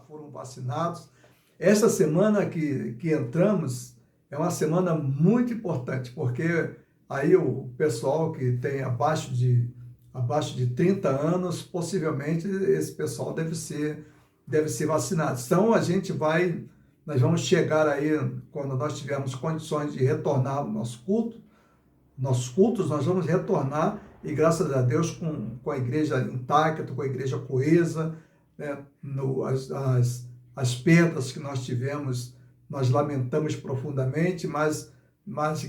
Foram vacinados. Essa semana que entramos é uma semana muito importante, porque aí o pessoal que tem abaixo de 30 anos, possivelmente esse pessoal deve ser vacinado. Então nós vamos chegar aí, quando nós tivermos condições de retornar ao nossos cultos, nós vamos retornar e graças a Deus com a igreja intacta, com a igreja coesa, né? As perdas que nós tivemos, nós lamentamos profundamente, mas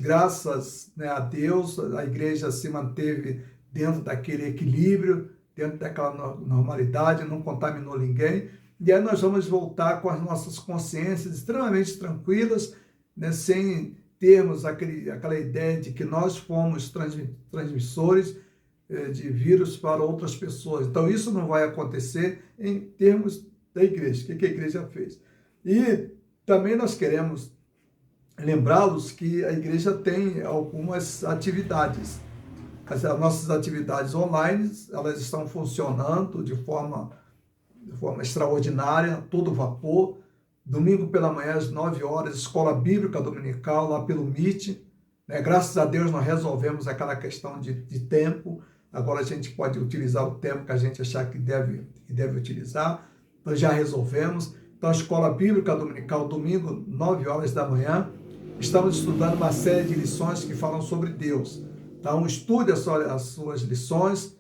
graças, né, a Deus, a igreja se manteve dentro daquele equilíbrio, dentro daquela normalidade, não contaminou ninguém, e aí nós vamos voltar com as nossas consciências extremamente tranquilas, né, sem termos aquela ideia de que nós fomos transmissores de vírus para outras pessoas. Então, isso não vai acontecer em termos da igreja. O que a igreja fez? E também nós queremos lembrá-los que a igreja tem algumas atividades. As nossas atividades online, elas estão funcionando de forma extraordinária, todo vapor. Domingo pela manhã, às 9 horas, escola bíblica dominical, lá pelo Meet. Né? Graças a Deus, nós resolvemos aquela questão de tempo. Agora a gente pode utilizar o tempo que a gente achar que deve utilizar. Nós já resolvemos. Então, a escola bíblica dominical, domingo, 9 horas da manhã. estamos estudando uma série de lições que falam sobre Deus. Então, estude as suas lições,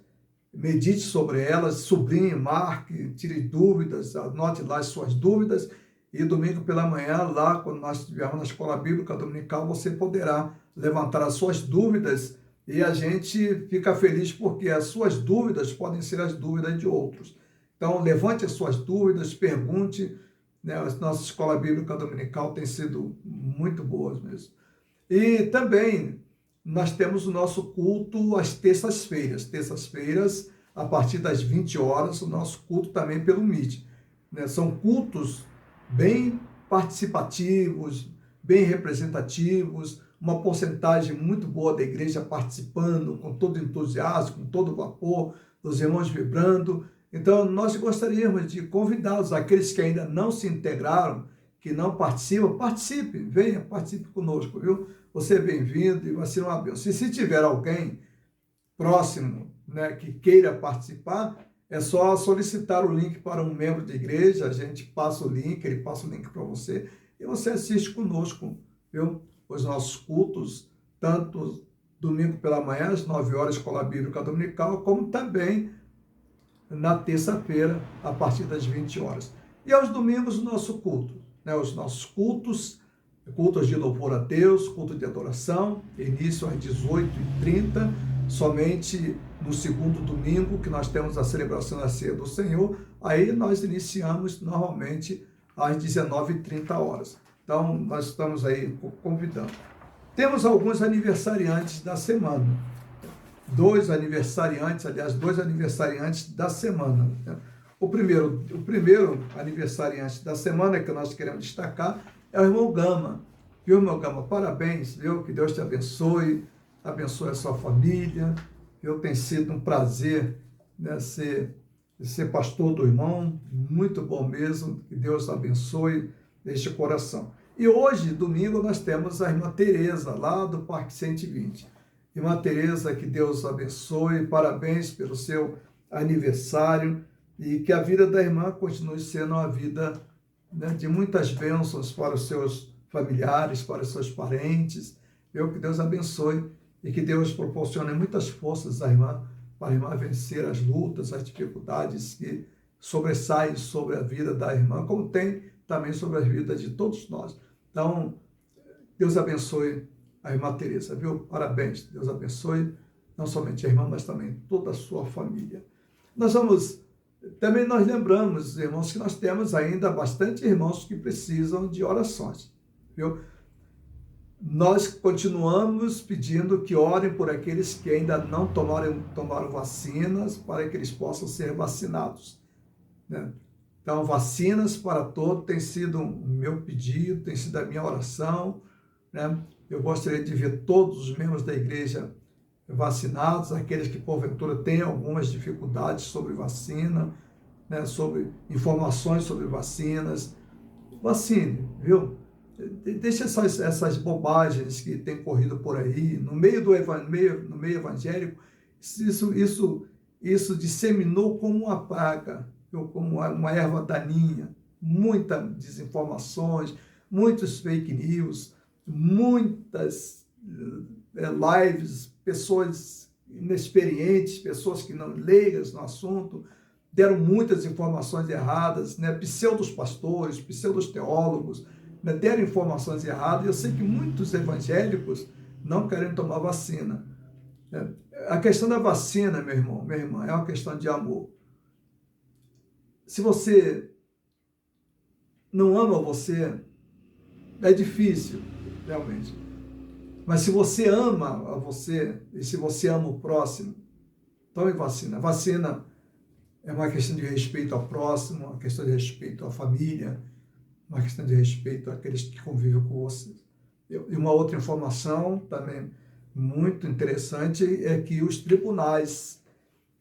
medite sobre elas, sublinhe, marque, tire dúvidas, anote lá as suas dúvidas. E domingo pela manhã, lá, quando nós estivermos na escola bíblica dominical, você poderá levantar as suas dúvidas e a gente fica feliz porque as suas dúvidas podem ser as dúvidas de outros. Então, levante as suas dúvidas, pergunte, né? A nossa escola bíblica dominical tem sido muito boa mesmo. E também nós temos o nosso culto às terças-feiras. Terças-feiras, a partir das 20 horas, o nosso culto também pelo Meet. Né? São cultos bem participativos, bem representativos, uma porcentagem muito boa da igreja participando, com todo entusiasmo, com todo vapor, os irmãos vibrando. Então, nós gostaríamos de convidá-los, aqueles que ainda não se integraram, que não participam, participe, venha, participe conosco, viu? Você é bem-vindo e vai ser uma bênção. E se tiver alguém próximo, né, que queira participar, é só solicitar o link para um membro da igreja, a gente passa o link, ele passa o link para você, e você assiste conosco, viu? Os nossos cultos, tanto domingo pela manhã, às 9 horas, Escola Bíblica Dominical, como também na terça-feira, a partir das 20 horas. E aos domingos, o nosso culto, né? Os nossos cultos de louvor a Deus, culto de adoração, início às 18h30, somente no segundo domingo, que nós temos a celebração da Ceia do Senhor, aí nós iniciamos normalmente às 19h30. Então, nós estamos aí convidando. Temos alguns aniversariantes da semana. Dois aniversariantes da semana. O primeiro aniversariante da semana que nós queremos destacar é o irmão Gama. Viu, irmão Gama? Parabéns, viu? Que Deus te abençoe a sua família. Tem sido um prazer, né, ser pastor do irmão, muito bom mesmo, que Deus abençoe este coração. E hoje, domingo, nós temos a irmã Tereza, lá do Parque 120. Irmã Tereza, que Deus abençoe, parabéns pelo seu aniversário e que a vida da irmã continue sendo uma vida, né, de muitas bênçãos para os seus familiares, para os seus parentes. Que Deus abençoe e que Deus proporcione muitas forças à irmã, para a irmã vencer as lutas, as dificuldades que sobressaem sobre a vida da irmã, como tem também sobre a vida de todos nós. Então, Deus abençoe a irmã Tereza, viu? Parabéns, Deus abençoe, não somente a irmã, mas também toda a sua família. Nós lembramos, irmãos, que nós temos ainda bastante irmãos que precisam de orações, viu? Nós continuamos pedindo que orem por aqueles que ainda não tomaram vacinas, para que eles possam ser vacinados, né? Então, vacinas para todos tem sido o meu pedido, tem sido a minha oração, né? Eu gostaria de ver todos os membros da igreja vacinados, aqueles que porventura têm algumas dificuldades sobre vacina, né? Sobre informações sobre vacinas. Vacine, viu? Deixa essas bobagens que tem corrido por aí, no meio evangélico, isso disseminou como uma praga, como uma erva daninha, muitas desinformações, muitos fake news, muitas lives, pessoas inexperientes, pessoas que não leigas no assunto, deram muitas informações erradas, né? Pseudos pastores, pseudos teólogos, né? Deram informações erradas. Eu sei que muitos evangélicos não querem tomar vacina. A questão da vacina, meu irmão, minha irmã, é uma questão de amor. Se você não ama você, é difícil, realmente. Mas se você ama a você, e se você ama o próximo, tome vacina. Vacina é uma questão de respeito ao próximo, uma questão de respeito à família, uma questão de respeito àqueles que convivem com você. E uma outra informação também muito interessante é que os tribunais,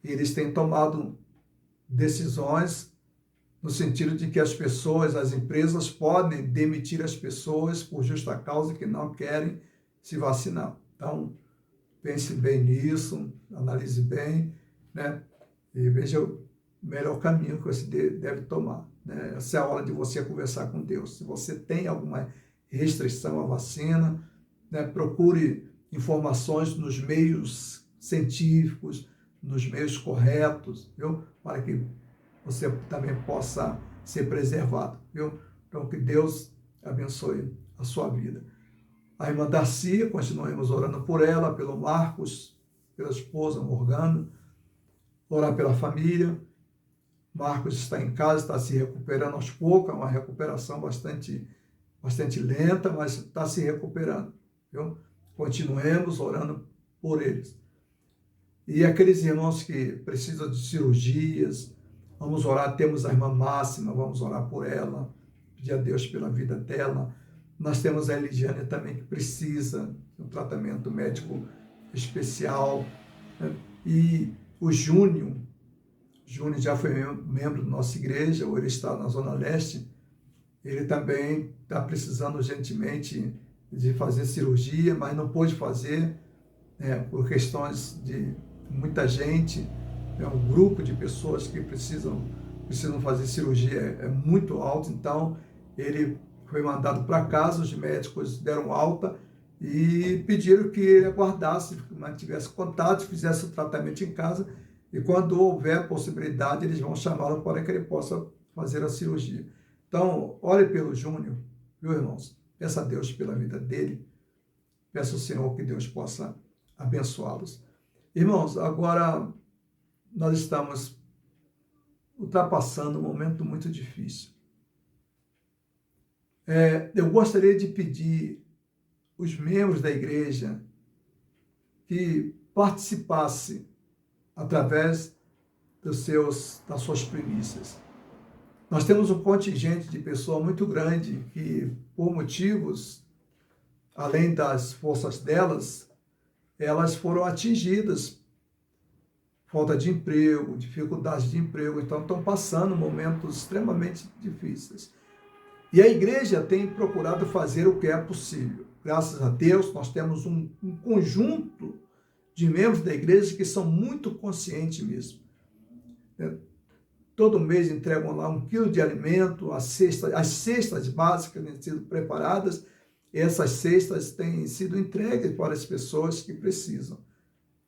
eles têm tomado decisões no sentido de que as empresas podem demitir as pessoas por justa causa que não querem se vacinar. Então, pense bem nisso, analise bem, né? E veja o melhor caminho que você deve tomar, né? Essa é a hora de você conversar com Deus. Se você tem alguma restrição à vacina, né? Procure informações nos meios científicos, nos meios corretos, viu? Para que você também possa ser preservado, viu? Então, que Deus abençoe a sua vida. A irmã Darcy, continuemos orando por ela, pelo Marcos, pela esposa Morgana, orar pela família. Marcos está em casa, está se recuperando aos poucos, é uma recuperação bastante lenta, mas está se recuperando, viu? Continuemos orando por eles. E aqueles irmãos que precisam de cirurgias, vamos orar, temos a irmã Máxima, vamos orar por ela, pedir a Deus pela vida dela. Nós temos a Elidiane também, que precisa de um tratamento médico especial, né? E o Júnior já foi membro da nossa igreja, ou ele está na Zona Leste, ele também está precisando urgentemente de fazer cirurgia, mas não pôde fazer, né, por questões de muita gente, é um grupo de pessoas que precisam fazer cirurgia, é muito alto, então ele foi mandado para casa, os médicos deram alta e pediram que ele aguardasse, mantivesse contato, fizesse o tratamento em casa, e quando houver possibilidade, eles vão chamá-lo para que ele possa fazer a cirurgia. Então, ore pelo Júnior, viu, irmãos? Peça a Deus pela vida dele, peça ao Senhor que Deus possa abençoá-los. Irmãos, agora nós estamos ultrapassando um momento muito difícil. Eu gostaria de pedir os membros da igreja que participassem através das suas primícias. Nós temos um contingente de pessoas muito grande que, por motivos, além das forças delas, elas foram atingidas. Falta de emprego, dificuldade de emprego, então estão passando momentos extremamente difíceis. E a igreja tem procurado fazer o que é possível. Graças a Deus, nós temos um conjunto de membros da igreja que são muito conscientes mesmo. Todo mês entregam lá 1 quilo de alimento, as cestas básicas têm sido preparadas, e essas cestas têm sido entregues para as pessoas que precisam,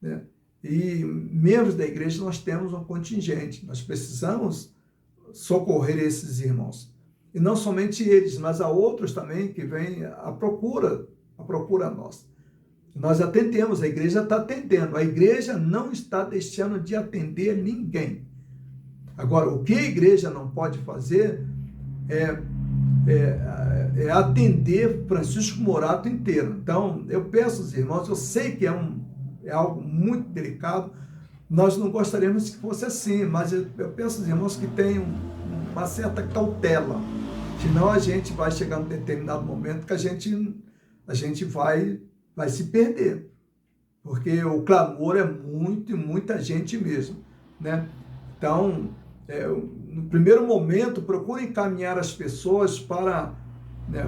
né? E membros da igreja nós temos um contingente, nós precisamos socorrer esses irmãos. E não somente eles, mas há outros também que vêm à procura a nós. Nós atendemos, a igreja está atendendo, a igreja não está deixando de atender ninguém. Agora, o que a igreja não pode fazer é atender Francisco Morato inteiro. Então, eu peço aos irmãos, eu sei que é algo muito delicado, nós não gostaríamos que fosse assim, mas eu peço aos irmãos que tenham uma certa cautela, senão a gente vai chegar num determinado momento que a gente vai se perder, porque o clamor é muita gente mesmo, né? Então, no primeiro momento, procure encaminhar as pessoas para, né,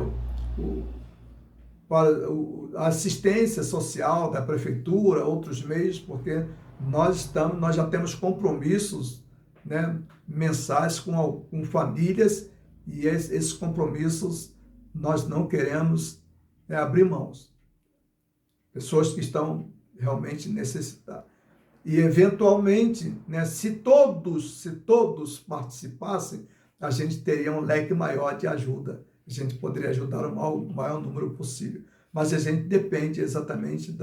a assistência social da prefeitura, outros meios, porque nós já temos compromissos, né, mensais com famílias, e esses compromissos nós não queremos abrir mãos. Pessoas que estão realmente necessitadas. E, eventualmente, né, se todos participassem, a gente teria um leque maior de ajuda. A gente poderia ajudar o maior número possível. Mas a gente depende exatamente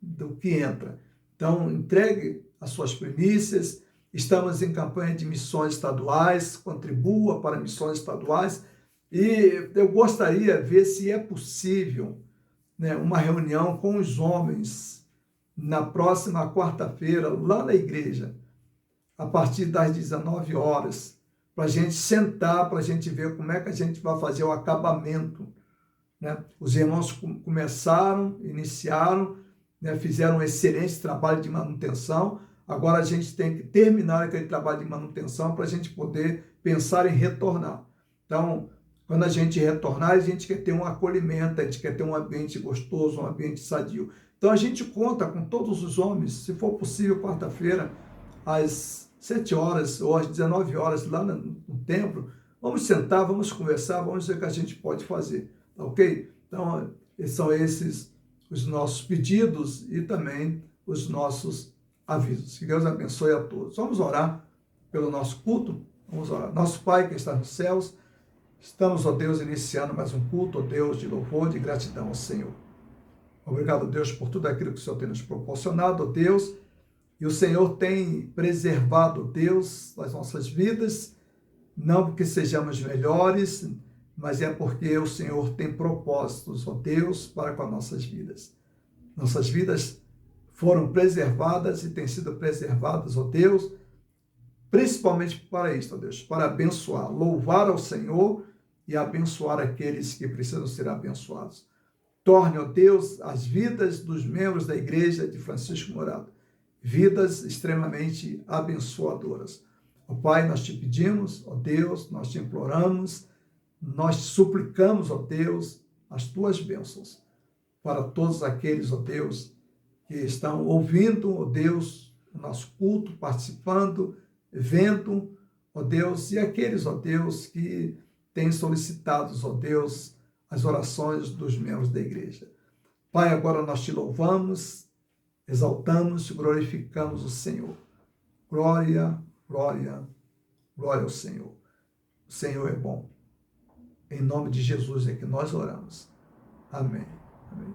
do que entra. Então, entregue as suas primícias. Estamos em campanha de missões estaduais, contribua para missões estaduais. E eu gostaria de ver se é possível, né, uma reunião com os homens na próxima quarta-feira, lá na igreja, a partir das 19 horas, para a gente sentar, para a gente ver como é que a gente vai fazer o acabamento, né? Os irmãos iniciaram, né, fizeram um excelente trabalho de manutenção, agora a gente tem que terminar aquele trabalho de manutenção para a gente poder pensar em retornar. Então, quando a gente retornar, a gente quer ter um acolhimento, a gente quer ter um ambiente gostoso, um ambiente sadio. Então, a gente conta com todos os homens, se for possível, quarta-feira, às 7 horas ou às 19 horas, lá no templo, vamos sentar, vamos conversar, vamos ver o que a gente pode fazer, tá ok? Então, são esses os nossos pedidos e também os nossos avisos. Que Deus abençoe a todos. Vamos orar pelo nosso culto? Vamos orar. Nosso Pai que está nos céus, estamos, ó Deus, iniciando mais um culto, ó Deus, de louvor, de gratidão ao Senhor. Obrigado, Deus, por tudo aquilo que o Senhor tem nos proporcionado, ó Deus, e o Senhor tem preservado, Deus, as nossas vidas, não porque sejamos melhores, mas é porque o Senhor tem propósitos, ó Deus, para com as nossas vidas. Nossas vidas foram preservadas e têm sido preservadas, ó Deus, principalmente para isso, ó Deus, para abençoar, louvar ao Senhor e abençoar aqueles que precisam ser abençoados. Torne, ó Deus, as vidas dos membros da Igreja de Francisco Morato vidas extremamente abençoadoras. Ó Pai, nós te pedimos, ó Deus, nós te imploramos, nós te suplicamos, ó Deus, as tuas bênçãos para todos aqueles, ó Deus, que estão ouvindo, ó Deus, o nosso culto, participando, vendo, ó Deus, e aqueles, ó Deus, que têm solicitado, ó Deus, as orações dos membros da igreja. Pai, agora nós te louvamos, exaltamos, glorificamos o Senhor. Glória, glória, glória ao Senhor. O Senhor é bom. Em nome de Jesus é que nós oramos. Amém. Amém.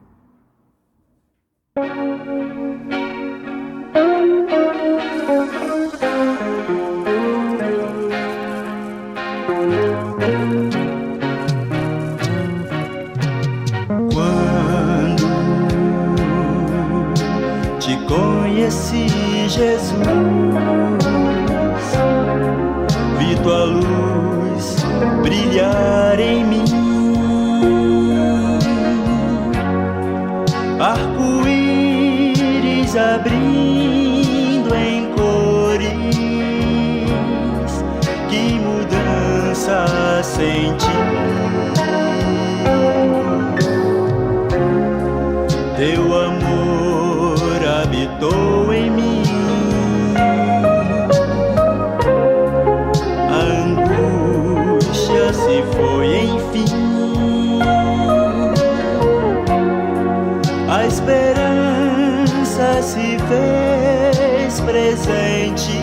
Quando te conheci, Jesus, vi tua luz brilhar em mim, arco-íris abrindo em cores, que mudança senti. Teu amor habitou em mim, a angústia se foi enfim, a esperança se fez presente,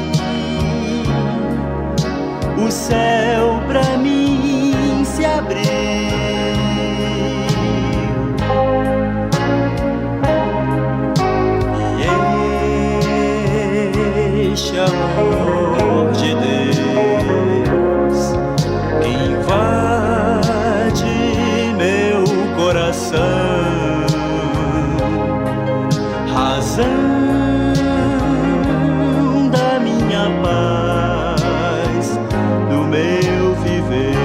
o céu pra mim se abriu. Este amor de Deus que invade meu coração, razão da minha paz, do meu viver.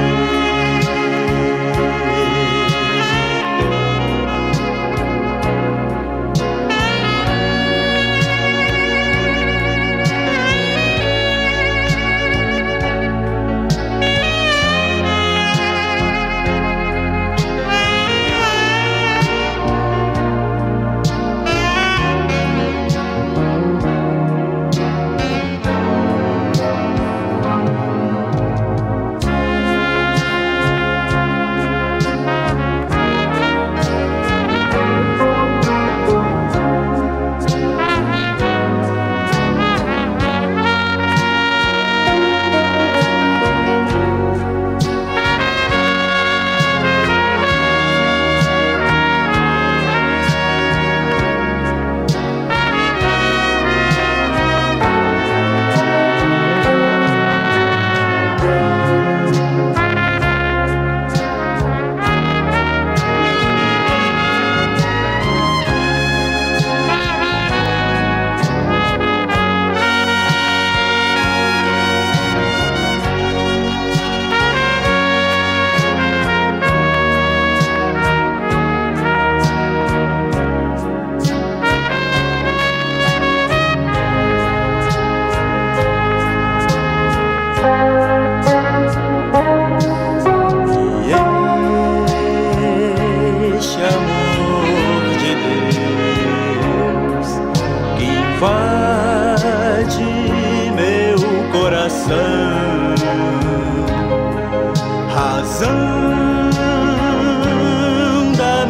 Razão da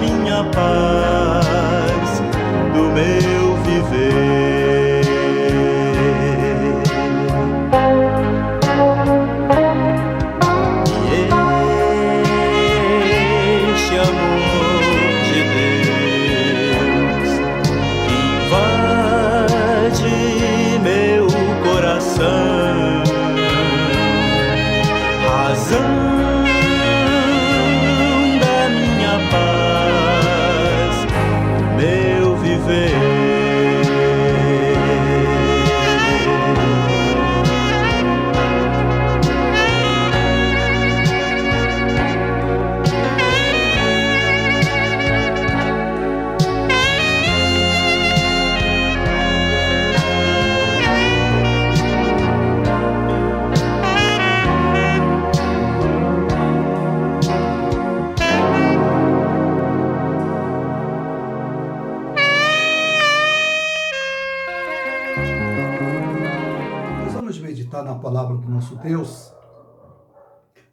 nosso Deus,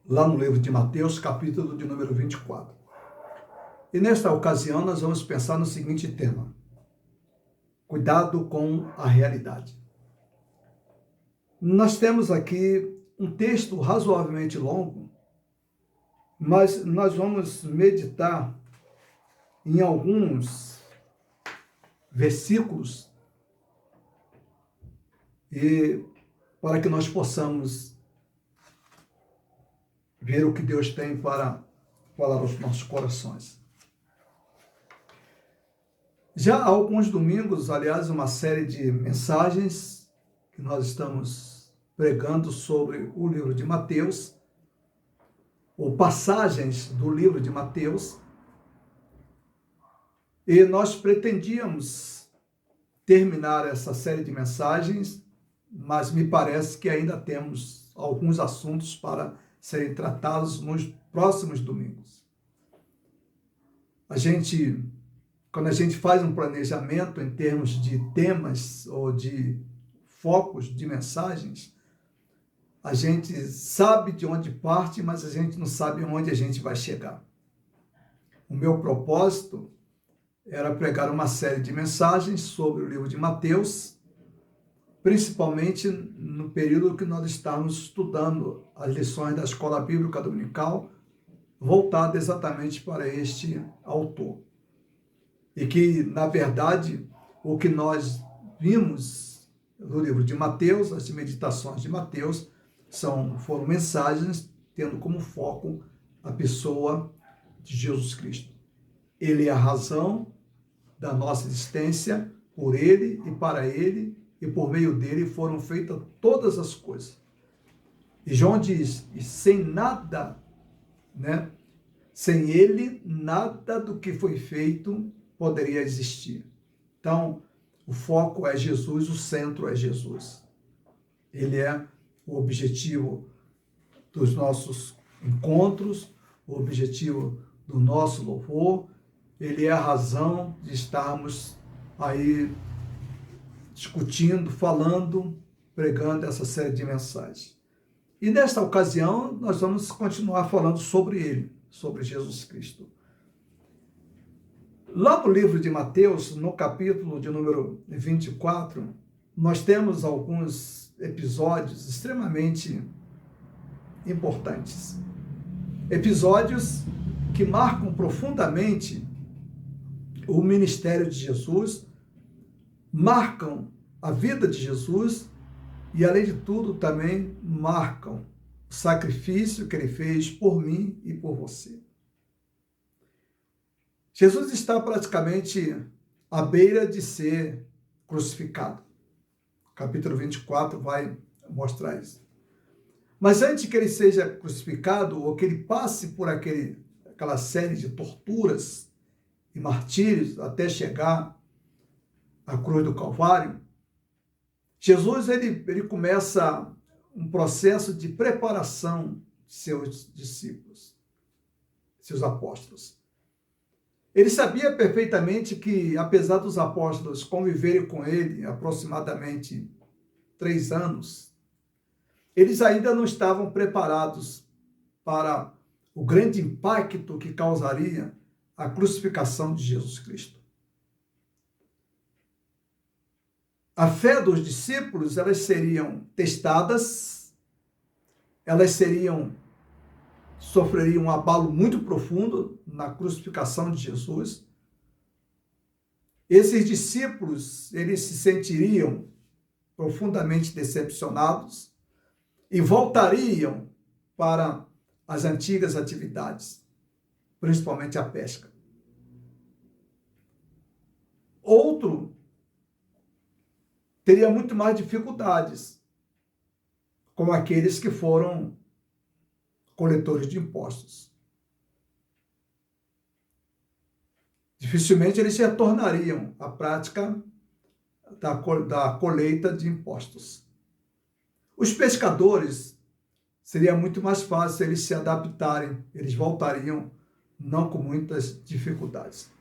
lá no livro de Mateus, capítulo de número 24. E nesta ocasião nós vamos pensar no seguinte tema: cuidado com a realidade. Nós temos aqui um texto razoavelmente longo, mas nós vamos meditar em alguns versículos e para que nós possamos ver o que Deus tem para falar aos nossos corações. Já há alguns domingos, aliás, uma série de mensagens que nós estamos pregando sobre o livro de Mateus, ou passagens do livro de Mateus, e nós pretendíamos terminar essa série de mensagens, mas me parece que ainda temos alguns assuntos para serem tratados nos próximos domingos. Quando a gente faz um planejamento em termos de temas ou de focos de mensagens, a gente sabe de onde parte, mas a gente não sabe onde a gente vai chegar. O meu propósito era pregar uma série de mensagens sobre o livro de Mateus, principalmente no período que nós estávamos estudando as lições da Escola Bíblica Dominical, voltada exatamente para este autor. E que, na verdade, o que nós vimos no livro de Mateus, as meditações de Mateus, foram mensagens tendo como foco a pessoa de Jesus Cristo. Ele é a razão da nossa existência, por Ele e para Ele, e por meio dele foram feitas todas as coisas. E João diz, e sem nada, sem Ele, nada do que foi feito poderia existir. Então, o foco é Jesus, o centro é Jesus. Ele é o objetivo dos nossos encontros, o objetivo do nosso louvor, ele é a razão de estarmos aí discutindo, falando, pregando essa série de mensagens. E nesta ocasião, nós vamos continuar falando sobre ele, sobre Jesus Cristo. Lá no livro de Mateus, no capítulo de número 24, nós temos alguns episódios extremamente importantes. Episódios que marcam profundamente o ministério de Jesus, marcam a vida de Jesus e, além de tudo, também marcam o sacrifício que ele fez por mim e por você. Jesus está praticamente à beira de ser crucificado. O capítulo 24 vai mostrar isso. Mas antes que ele seja crucificado, ou que ele passe por aquela série de torturas e martírios até chegar à cruz do Calvário, Jesus ele começa um processo de preparação de seus discípulos, seus apóstolos. Ele sabia perfeitamente que, apesar dos apóstolos conviverem com ele aproximadamente 3 anos, eles ainda não estavam preparados para o grande impacto que causaria a crucificação de Jesus Cristo. A fé dos discípulos, elas seriam testadas, elas sofreriam um abalo muito profundo na crucificação de Jesus. Esses discípulos, eles se sentiriam profundamente decepcionados e voltariam para as antigas atividades, principalmente a pesca. Outro teria muito mais dificuldades, como aqueles que foram coletores de impostos. Dificilmente eles retornariam à prática da colheita de impostos. Os pescadores, seria muito mais fácil eles se adaptarem, eles voltariam não com muitas dificuldades.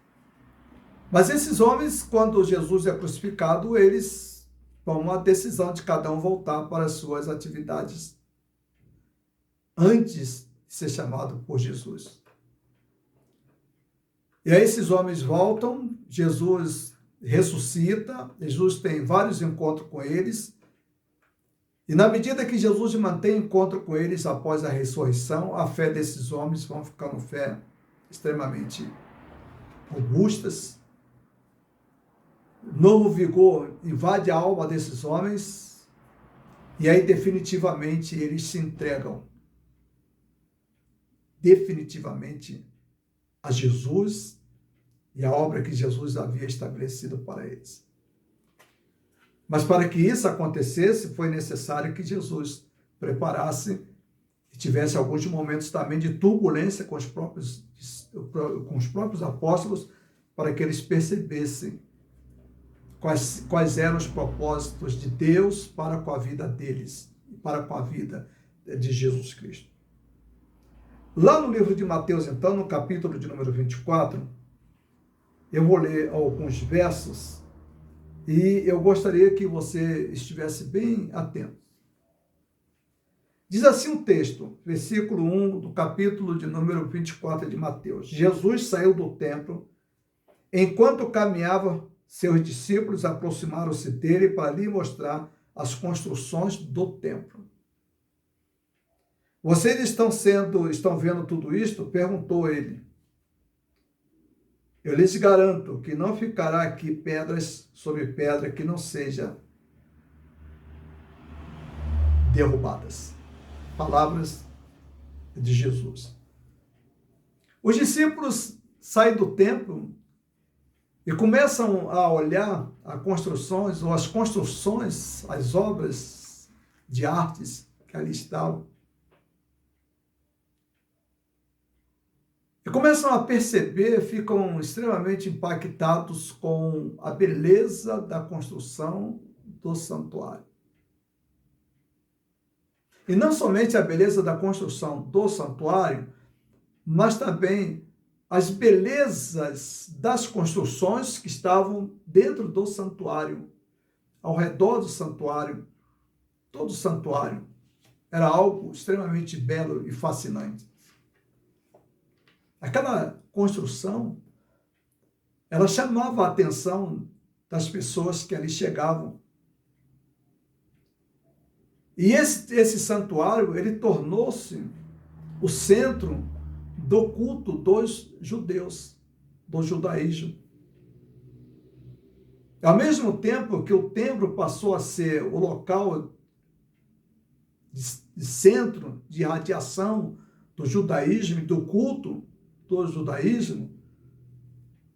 Mas esses homens, quando Jesus é crucificado, eles tomam a decisão de cada um voltar para as suas atividades antes de ser chamado por Jesus. E aí esses homens voltam, Jesus ressuscita, Jesus tem vários encontros com eles, e na medida que Jesus mantém encontro com eles após a ressurreição, a fé desses homens vão ficando fé extremamente robustas. Novo vigor invade a alma desses homens, e aí definitivamente eles se entregam definitivamente a Jesus e a obra que Jesus havia estabelecido para eles. Mas para que isso acontecesse, foi necessário que Jesus preparasse e tivesse alguns momentos também de turbulência com os próprios apóstolos, para que eles percebessem quais eram os propósitos de Deus para com a vida deles, para com a vida de Jesus Cristo. Lá no livro de Mateus, então, no capítulo de número 24, eu vou ler alguns versos e eu gostaria que você estivesse bem atento. Diz assim o texto, versículo 1 do capítulo de número 24 de Mateus. Jesus saiu do templo. Enquanto caminhava, seus discípulos aproximaram-se dele para lhe mostrar as construções do templo. Vocês estão vendo tudo isto? Perguntou ele. Eu lhes garanto que não ficará aqui pedras sobre pedra que não sejam derrubadas. Palavras de Jesus. Os discípulos saem do templo e começam a olhar as construções, as obras de artes que ali estavam. E começam a perceber, ficam extremamente impactados com a beleza da construção do santuário. E não somente a beleza da construção do santuário, mas também as belezas das construções que estavam dentro do santuário, ao redor do santuário. Todo o santuário era algo extremamente belo e fascinante. Aquela construção, ela chamava a atenção das pessoas que ali chegavam. E esse santuário, ele tornou-se o centro do culto dos judeus, do judaísmo. Ao mesmo tempo que o templo passou a ser o local de centro de radiação do judaísmo e do culto do judaísmo,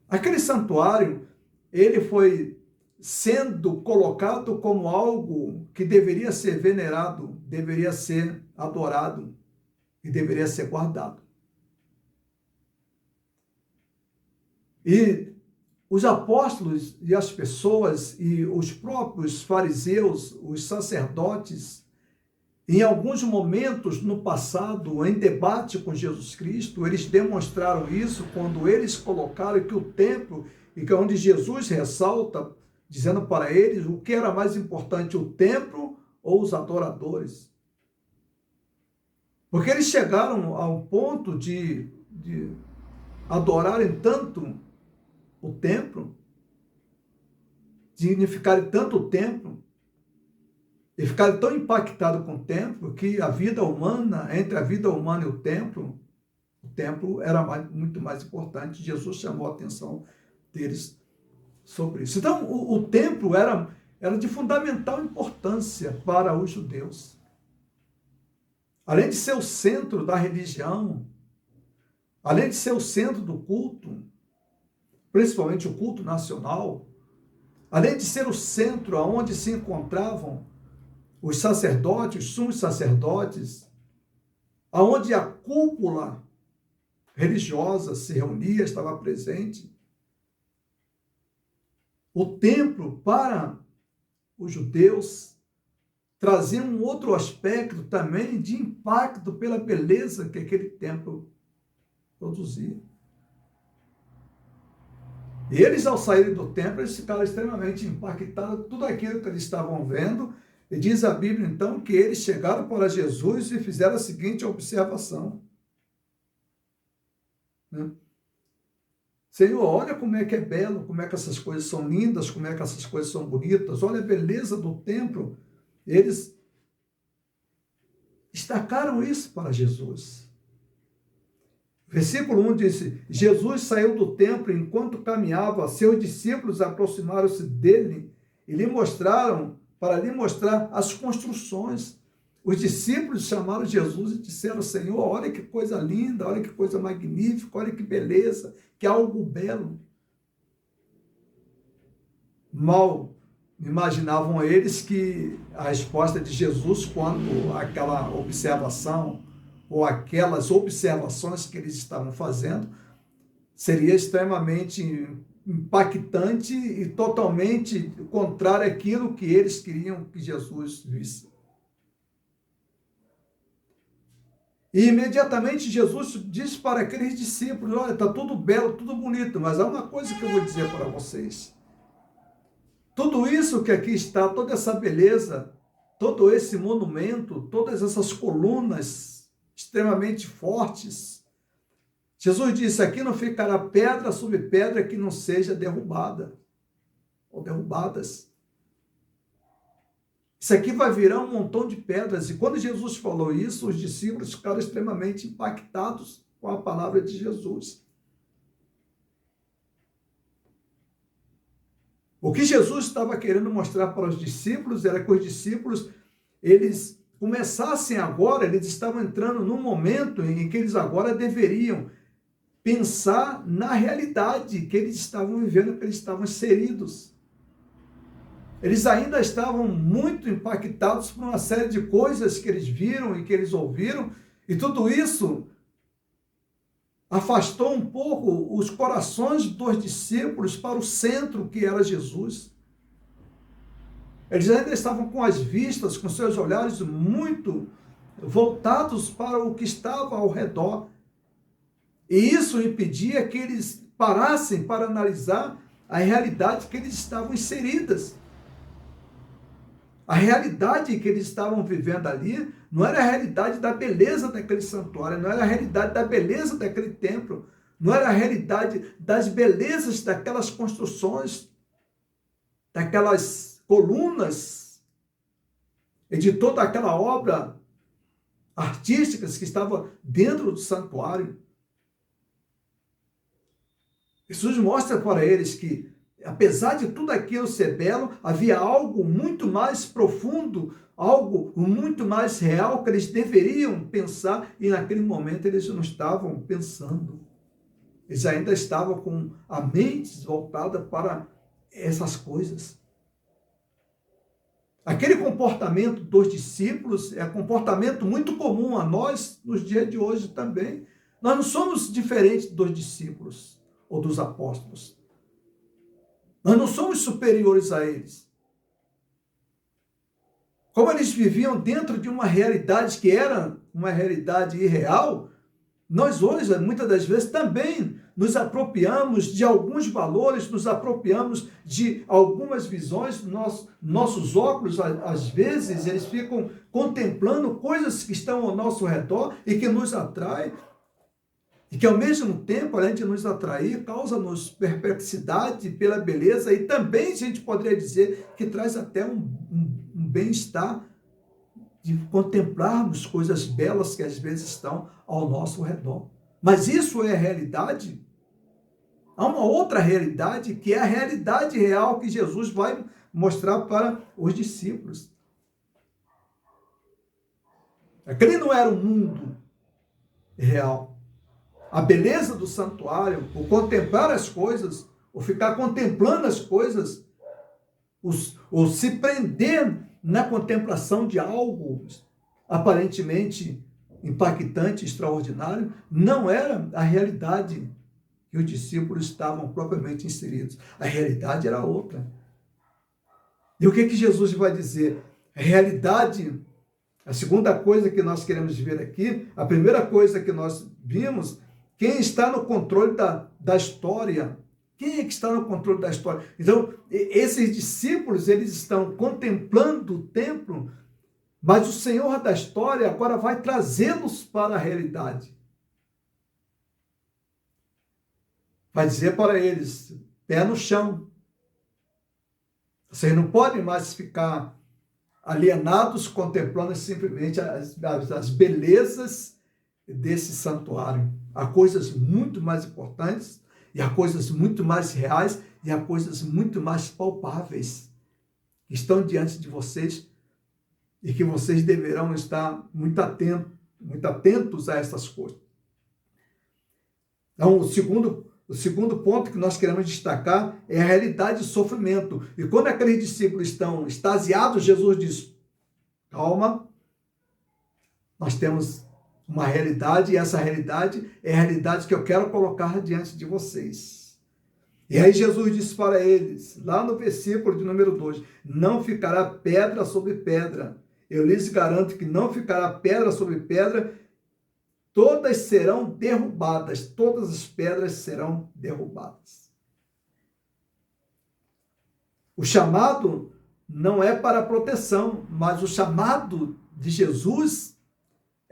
aquele santuário, ele foi sendo colocado como algo que deveria ser venerado, deveria ser adorado e deveria ser guardado. E os apóstolos e as pessoas e os próprios fariseus, os sacerdotes, em alguns momentos no passado, em debate com Jesus Cristo, eles demonstraram isso quando eles colocaram que o templo, e que é onde Jesus ressalta, dizendo para eles o que era mais importante, o templo ou os adoradores. Porque eles chegaram ao ponto de adorarem tanto o templo, dignificarem tanto o templo, e ficaram tão impactados com o templo, que a vida humana, entre a vida humana e o templo era muito mais importante. Jesus chamou a atenção deles sobre isso. Então, o templo era de fundamental importância para os judeus. Além de ser o centro da religião, além de ser o centro do culto, principalmente o culto nacional, além de ser o centro onde se encontravam os sacerdotes, os sumos sacerdotes, aonde a cúpula religiosa se reunia, estava presente. O templo, para os judeus, trazia um outro aspecto também de impacto pela beleza que aquele templo produzia. E eles, ao saírem do templo, eles ficaram extremamente impactados. Tudo aquilo que eles estavam vendo, E diz a Bíblia, então, que eles chegaram para Jesus e fizeram a seguinte observação. Né? Senhor, olha como é que é belo, como é que essas coisas são lindas, como é que essas coisas são bonitas, olha a beleza do templo. Eles destacaram isso para Jesus. Versículo 1 diz, Jesus saiu do templo e enquanto caminhava, seus discípulos aproximaram-se dele e lhe mostraram, para lhe mostrar as construções. Os discípulos chamaram Jesus e disseram, Senhor, olha que coisa linda, olha que coisa magnífica, olha que beleza, que algo belo. Mal imaginavam eles que a resposta de Jesus quando aquela observação ou aquelas observações que eles estavam fazendo seria extremamente impactante e totalmente contrário àquilo que eles queriam que Jesus visse. E imediatamente Jesus disse para aqueles discípulos, olha, está tudo belo, tudo bonito, mas há uma coisa que eu vou dizer para vocês. Tudo isso que aqui está, toda essa beleza, todo esse monumento, todas essas colunas extremamente fortes, Jesus disse, aqui não ficará pedra sobre pedra que não seja derrubada, ou derrubadas. Isso aqui vai virar um montão de pedras. E quando Jesus falou isso, os discípulos ficaram extremamente impactados com a palavra de Jesus. O que Jesus estava querendo mostrar para os discípulos era que os discípulos, eles começassem agora, eles estavam entrando num momento em que eles agora deveriam pensar na realidade que eles estavam vivendo, que eles estavam inseridos. Eles ainda estavam muito impactados por uma série de coisas que eles viram e que eles ouviram, e tudo isso afastou um pouco os corações dos discípulos para o centro que era Jesus. Eles ainda estavam com as vistas, com seus olhares muito voltados para o que estava ao redor. E isso impedia que eles parassem para analisar a realidade que eles estavam inseridas. A realidade que eles estavam vivendo ali não era a realidade da beleza daquele santuário, não era a realidade da beleza daquele templo, não era a realidade das belezas daquelas construções, daquelas colunas e de toda aquela obra artística que estava dentro do santuário. Jesus mostra para eles que, apesar de tudo aquilo ser belo, havia algo muito mais profundo, algo muito mais real que eles deveriam pensar, e naquele momento eles não estavam pensando. Eles ainda estavam com a mente voltada para essas coisas. Aquele comportamento dos discípulos é um comportamento muito comum a nós nos dias de hoje também. Nós não somos diferentes dos discípulos ou dos apóstolos. Nós não somos superiores a eles. Como eles viviam dentro de uma realidade que era uma realidade irreal, nós hoje, muitas das vezes, também nos apropriamos de alguns valores, nos apropriamos de algumas visões. Nossos óculos, às vezes, eles ficam contemplando coisas que estão ao nosso redor e que nos atraem, e que ao mesmo tempo, além de nos atrair, causa-nos perplexidade pela beleza, e também a gente poderia dizer que traz até um bem-estar de contemplarmos coisas belas que às vezes estão ao nosso redor. Mas isso é a realidade? Há uma outra realidade, que é a realidade real que Jesus vai mostrar para os discípulos. Aquele não era o mundo real. A beleza do santuário, o contemplar as coisas, o ficar contemplando as coisas, ou se prender na contemplação de algo aparentemente impactante, extraordinário, não era a realidade que os discípulos estavam propriamente inseridos. A realidade era outra. E o que Jesus vai dizer? A realidade, a segunda coisa que nós queremos ver aqui, a primeira coisa que nós vimos, quem está no controle da história, Quem é que está no controle da história? Então, esses discípulos, eles estão contemplando o templo, mas o Senhor da história agora vai trazê-los para a realidade. Vai dizer para eles, pé no chão. Vocês não podem mais ficar alienados contemplando simplesmente as belezas desse santuário. Há coisas muito mais importantes, e há coisas muito mais reais, e há coisas muito mais palpáveis que estão diante de vocês e que vocês deverão estar muito atentos a essas coisas. Então, o segundo ponto que nós queremos destacar é a realidade de sofrimento. E quando aqueles discípulos estão extasiados, Jesus diz, calma, nós temos uma realidade, e essa realidade é a realidade que eu quero colocar diante de vocês. E aí Jesus disse para eles, lá no versículo de número 2, não ficará pedra sobre pedra. Eu lhes garanto que não ficará pedra sobre pedra, todas serão derrubadas, todas as pedras serão derrubadas. O chamado não é para proteção, mas o chamado de Jesus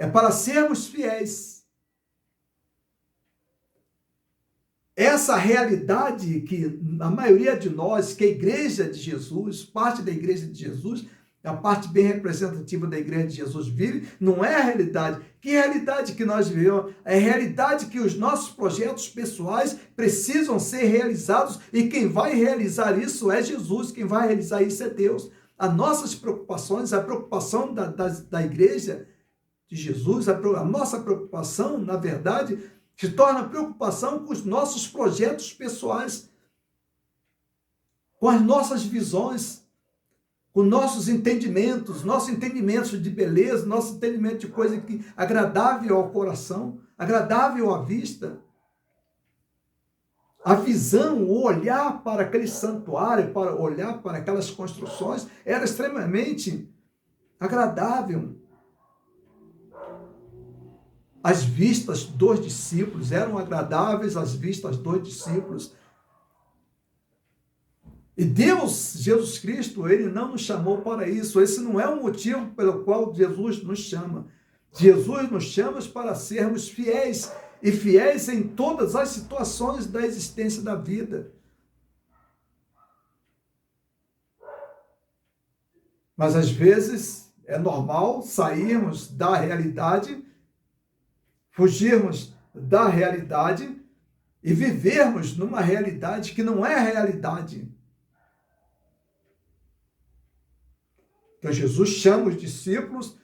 é para sermos fiéis. Essa realidade que a maioria de nós, que a igreja de Jesus, parte da igreja de Jesus, a parte bem representativa da igreja de Jesus vive, não é a realidade. Que realidade que nós vivemos? É a realidade que os nossos projetos pessoais precisam ser realizados, e quem vai realizar isso é Jesus, quem vai realizar isso é Deus. As nossas preocupações, a preocupação da igreja de Jesus, a nossa preocupação, na verdade, se torna preocupação com os nossos projetos pessoais, com as nossas visões, com nossos entendimentos de beleza, nosso entendimento de coisa que agradável ao coração, agradável à vista. A visão, o olhar para aquele santuário, para olhar para aquelas construções, era extremamente agradável. As vistas dos discípulos eram agradáveis, as vistas dos discípulos. E Deus, Jesus Cristo, Ele não nos chamou para isso. Esse não é o motivo pelo qual Jesus nos chama. Jesus nos chama para sermos fiéis, e fiéis em todas as situações da existência da vida. Mas às vezes é normal sairmos da realidade, fugirmos da realidade e vivermos numa realidade que não é a realidade. Então Jesus chama os discípulos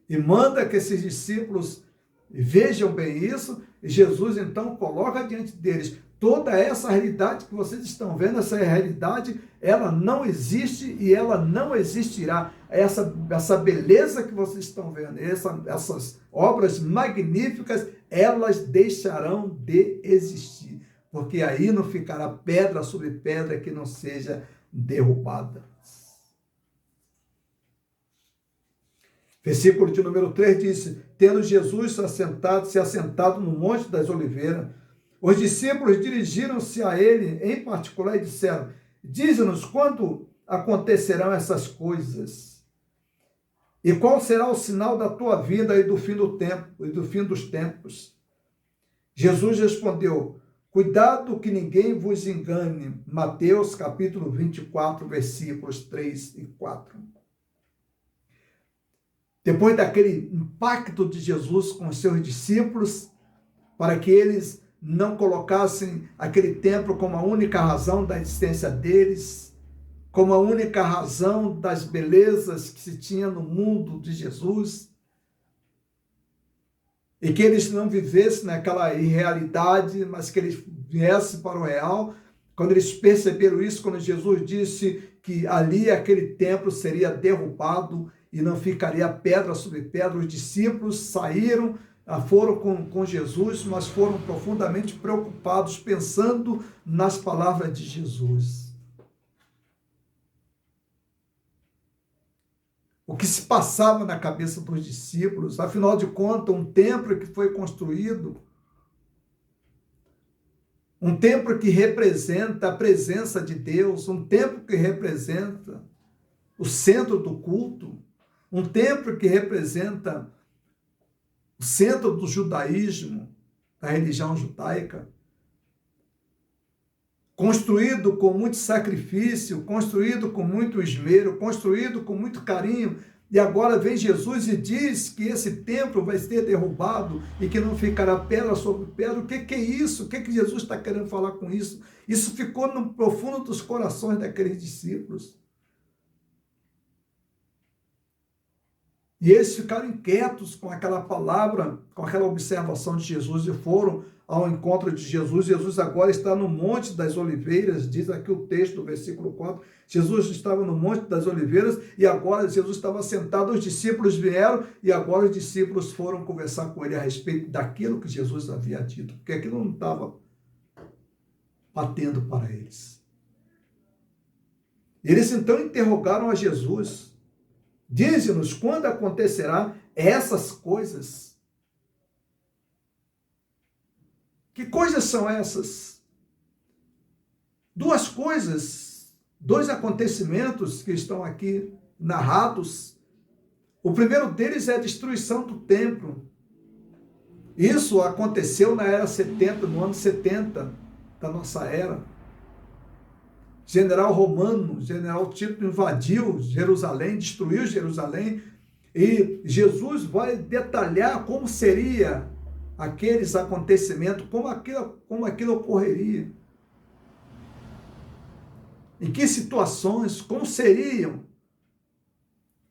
e manda que esses discípulos vejam bem isso, e Jesus então coloca diante deles toda essa realidade que vocês estão vendo. Essa realidade, ela não existe e ela não existirá. Essa beleza que vocês estão vendo, essas obras magníficas, elas deixarão de existir, porque aí não ficará pedra sobre pedra que não seja derrubada. Versículo de número 3 diz, tendo Jesus se assentado no Monte das Oliveiras, os discípulos dirigiram-se a ele em particular e disseram, dize-nos quando acontecerão essas coisas, e qual será o sinal da tua vinda e do fim do tempo, e do fim dos tempos. Jesus respondeu, cuidado que ninguém vos engane. Mateus capítulo 24, versículos 3 e 4. Depois daquele impacto de Jesus com os seus discípulos, para que eles não colocassem aquele templo como a única razão da existência deles, como a única razão das belezas que se tinha no mundo de Jesus, e que eles não vivessem naquela irrealidade, mas que eles viessem para o real. Quando eles perceberam isso, quando Jesus disse que ali aquele templo seria derrubado e não ficaria pedra sobre pedra, os discípulos saíram, foram com Jesus, mas foram profundamente preocupados, pensando nas palavras de Jesus. O que se passava na cabeça dos discípulos? Afinal de contas, um templo que foi construído um templo que representa a presença de Deus, um templo que representa o centro do culto, um templo que representa o centro do judaísmo, da religião judaica, construído com muito sacrifício, construído com muito esmero, construído com muito carinho, e agora vem Jesus e diz que esse templo vai ser derrubado e que não ficará pedra sobre pedra. O que é isso? O que Jesus está querendo falar com isso? Isso ficou no profundo dos corações daqueles discípulos. E eles ficaram inquietos com aquela palavra, com aquela observação de Jesus e foram ao encontro de Jesus. Jesus agora está no Monte das Oliveiras, diz aqui o texto do versículo 4. Jesus estava no Monte das Oliveiras e agora Jesus estava sentado, os discípulos vieram e agora os discípulos foram conversar com ele a respeito daquilo que Jesus havia dito, porque aquilo não estava batendo para eles. Eles então interrogaram a Jesus: dize-nos quando acontecerá essas coisas. Que coisas são essas? Duas coisas, dois acontecimentos que estão aqui narrados. O primeiro deles é a destruição do templo. Isso aconteceu na era 70, no ano 70 da nossa era. General romano, general Tito invadiu Jerusalém, destruiu Jerusalém, e Jesus vai detalhar como seria aqueles acontecimentos, como aquilo ocorreria. Em que situações, como seriam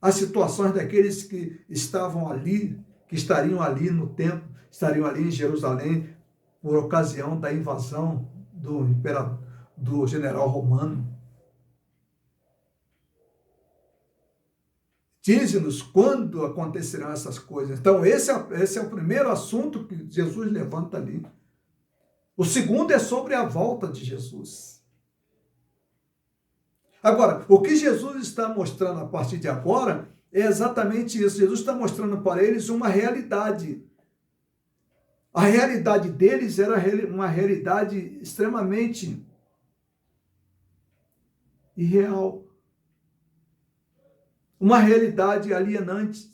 as situações daqueles que estavam ali, que estariam ali no templo, estariam ali em Jerusalém, por ocasião da invasão do general romano. Dize-nos quando acontecerão essas coisas. Então, esse é o primeiro assunto que Jesus levanta ali. O segundo é sobre a volta de Jesus. Agora, o que Jesus está mostrando a partir de agora é exatamente isso. Jesus está mostrando para eles uma realidade. A realidade deles era uma realidade extremamente irreal. Uma realidade alienante.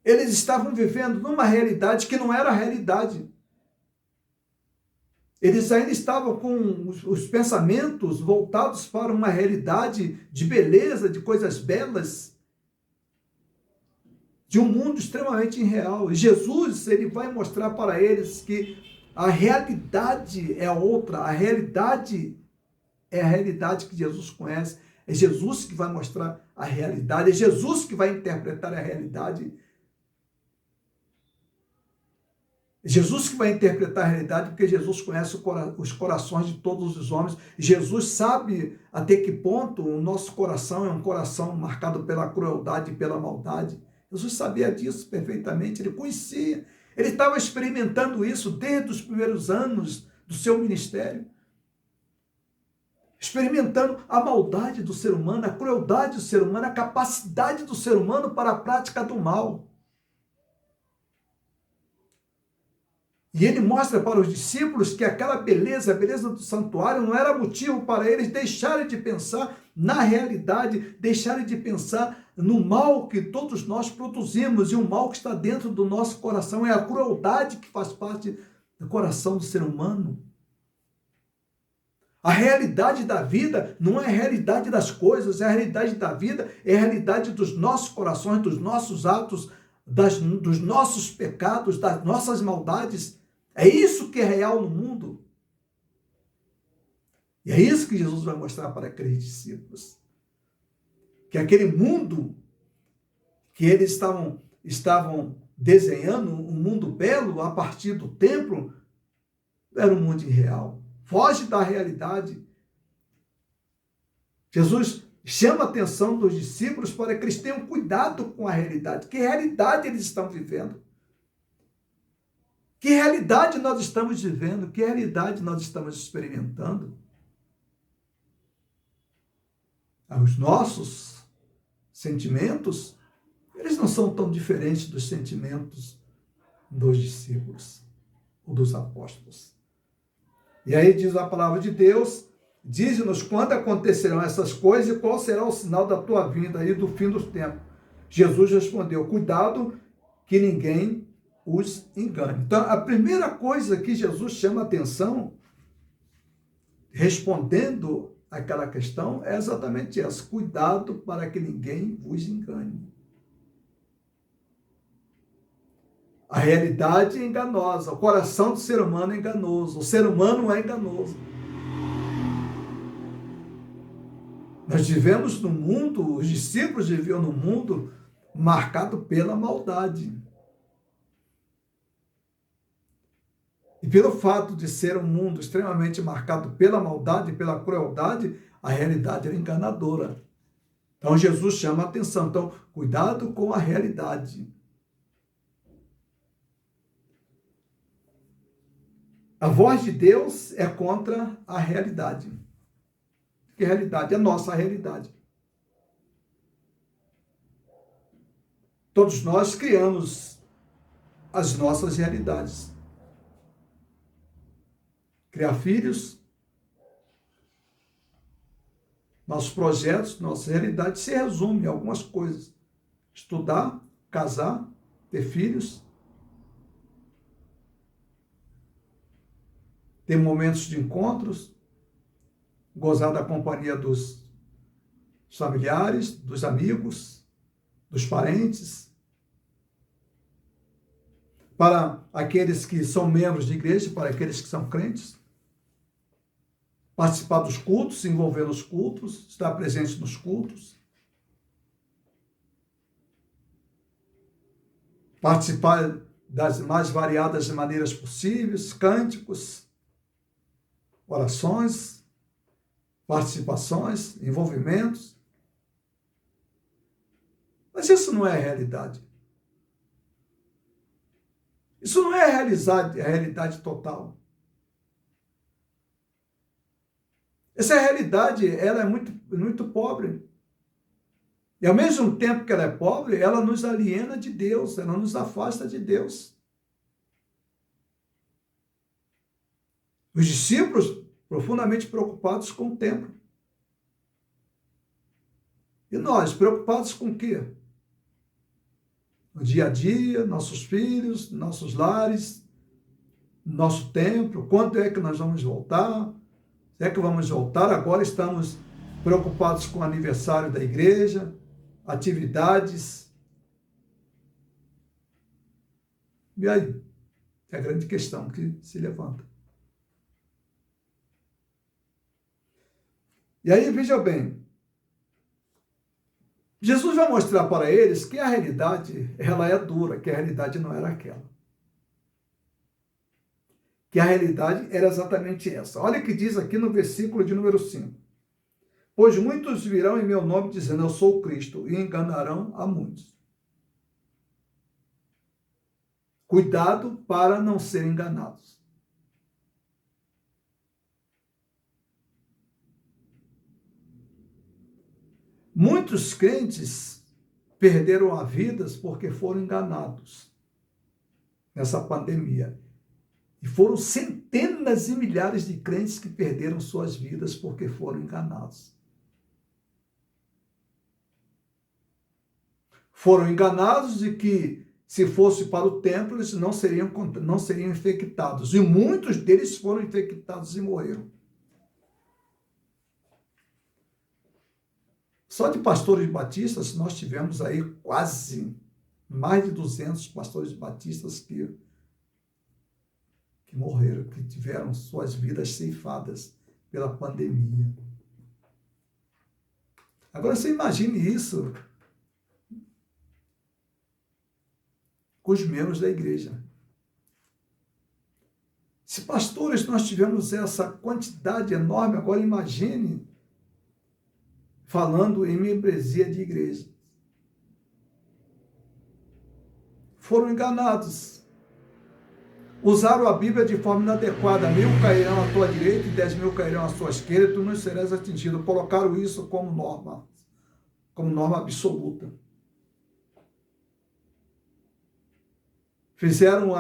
Eles estavam vivendo numa realidade que não era a realidade. Eles ainda estavam com os pensamentos voltados para uma realidade de beleza, de coisas belas, de um mundo extremamente irreal. E Jesus, ele vai mostrar para eles que a realidade é outra, a realidade é a realidade que Jesus conhece. É Jesus que vai mostrar a realidade, é Jesus que vai interpretar a realidade. É Jesus que vai interpretar a realidade, porque Jesus conhece os corações de todos os homens. Jesus sabe até que ponto o nosso coração é um coração marcado pela crueldade e pela maldade. Jesus sabia disso perfeitamente, ele conhecia. Ele estava experimentando isso desde os primeiros anos do seu ministério. Experimentando a maldade do ser humano, a crueldade do ser humano, a capacidade do ser humano para a prática do mal. E ele mostra para os discípulos que aquela beleza, a beleza do santuário, não era motivo para eles deixarem de pensar na realidade, deixarem de pensar no mal que todos nós produzimos, e o mal que está dentro do nosso coração é a crueldade que faz parte do coração do ser humano. A realidade da vida não é a realidade das coisas, a realidade da vida é a realidade dos nossos corações, dos nossos atos, dos nossos pecados, das nossas maldades. É isso que é real no mundo. E é isso que Jesus vai mostrar para aqueles discípulos. Que aquele mundo que eles estavam desenhando, um mundo belo a partir do templo, era um mundo irreal. Foge da realidade. Jesus chama a atenção dos discípulos para que eles tenham cuidado com a realidade. Que realidade eles estão vivendo? Que realidade nós estamos vivendo? Que realidade nós estamos experimentando? Os nossos sentimentos, eles não são tão diferentes dos sentimentos dos discípulos ou dos apóstolos. E aí diz a palavra de Deus, diz-nos quando acontecerão essas coisas e qual será o sinal da tua vinda e do fim dos tempos. Jesus respondeu, cuidado que ninguém os engane. Então, a primeira coisa que Jesus chama a atenção, respondendo àquela questão, é exatamente essa, cuidado para que ninguém vos engane. A realidade é enganosa, o coração do ser humano é enganoso, o ser humano é enganoso. Nós vivemos no mundo, os discípulos viviam no mundo marcado pela maldade. E pelo fato de ser um mundo extremamente marcado pela maldade, pela crueldade, a realidade era enganadora. Então Jesus chama a atenção. Então, cuidado com a realidade. A voz de Deus é contra a realidade. Que realidade? É a nossa realidade. Todos nós criamos as nossas realidades. Criar filhos, nossos projetos, nossa realidade se resume a algumas coisas. Estudar, casar, ter filhos, ter momentos de encontros, gozar da companhia dos familiares, dos amigos, dos parentes. Para aqueles que são membros de igreja, para aqueles que são crentes, participar dos cultos, se envolver nos cultos, estar presente nos cultos, participar das mais variadas maneiras possíveis, cânticos, orações, participações, envolvimentos. Mas isso não é a realidade. Isso não é a realidade total. Essa realidade, ela é muito pobre. E ao mesmo tempo que ela é pobre, ela nos aliena de Deus, ela nos afasta de Deus. Os discípulos profundamente preocupados com o templo. E nós, preocupados com o quê? No dia a dia, nossos filhos, nossos lares, nosso templo, quando é que nós vamos voltar? É que vamos voltar? Agora estamos preocupados com o aniversário da igreja, atividades. E aí? É a grande questão que se levanta. E aí, veja bem, Jesus vai mostrar para eles que a realidade, ela é dura, que a realidade não era aquela. Que a realidade era exatamente essa. Olha o que diz aqui no versículo de número 5. Pois muitos virão em meu nome dizendo, eu sou o Cristo, e enganarão a muitos. Cuidado para não serem enganados. Muitos crentes perderam a vida porque foram enganados nessa pandemia. E foram centenas e milhares de crentes que perderam suas vidas porque foram enganados. Foram enganados de que, se fosse para o templo, eles não seriam infectados. E muitos deles foram infectados e morreram. Só de pastores batistas, nós tivemos aí quase mais de 200 pastores batistas que morreram, que tiveram suas vidas ceifadas pela pandemia. Agora você imagine isso com os membros da igreja. Se pastores nós tivemos essa quantidade enorme, agora imagine falando em membresia de igreja. Foram enganados. Usaram a Bíblia de forma inadequada. 1.000 cairão à tua direita e 10.000 cairão à sua esquerda, e tu não serás atingido. Colocaram isso como norma absoluta. Fizeram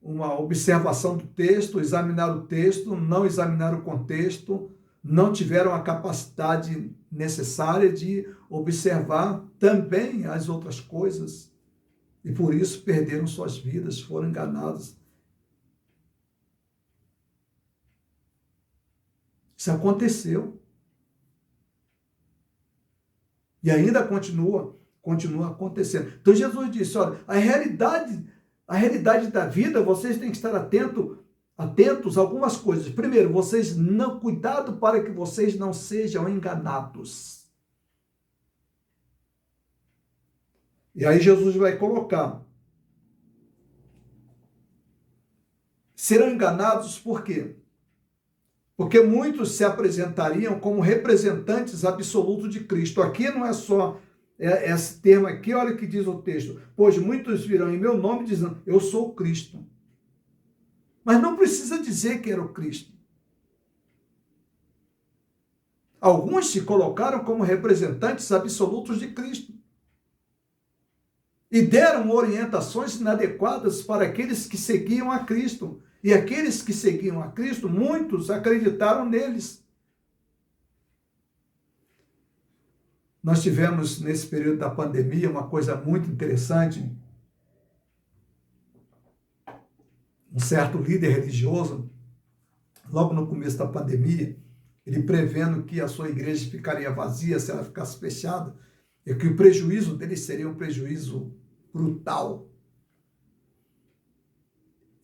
uma observação do texto, examinaram o texto, não examinaram o contexto, não tiveram a capacidade necessária de observar também as outras coisas e por isso perderam suas vidas, foram enganados. Isso aconteceu. E ainda continua acontecendo. Então Jesus disse, olha, a realidade da vida, vocês têm que estar atentos a algumas coisas. Primeiro, cuidado para que vocês não sejam enganados. E aí Jesus vai colocar. Serão enganados por quê? Porque muitos se apresentariam como representantes absolutos de Cristo. Aqui não é só esse termo aqui, olha o que diz o texto. Pois muitos virão em meu nome dizendo, eu sou o Cristo. Mas não precisa dizer que era o Cristo. Alguns se colocaram como representantes absolutos de Cristo. E deram orientações inadequadas para aqueles que seguiam a Cristo. E aqueles que seguiam a Cristo, muitos acreditaram neles. Nós tivemos, nesse período da pandemia, uma coisa muito interessante. Um certo líder religioso, logo no começo da pandemia, ele prevendo que a sua igreja ficaria vazia se ela ficasse fechada, e que o prejuízo dele seria um prejuízo brutal.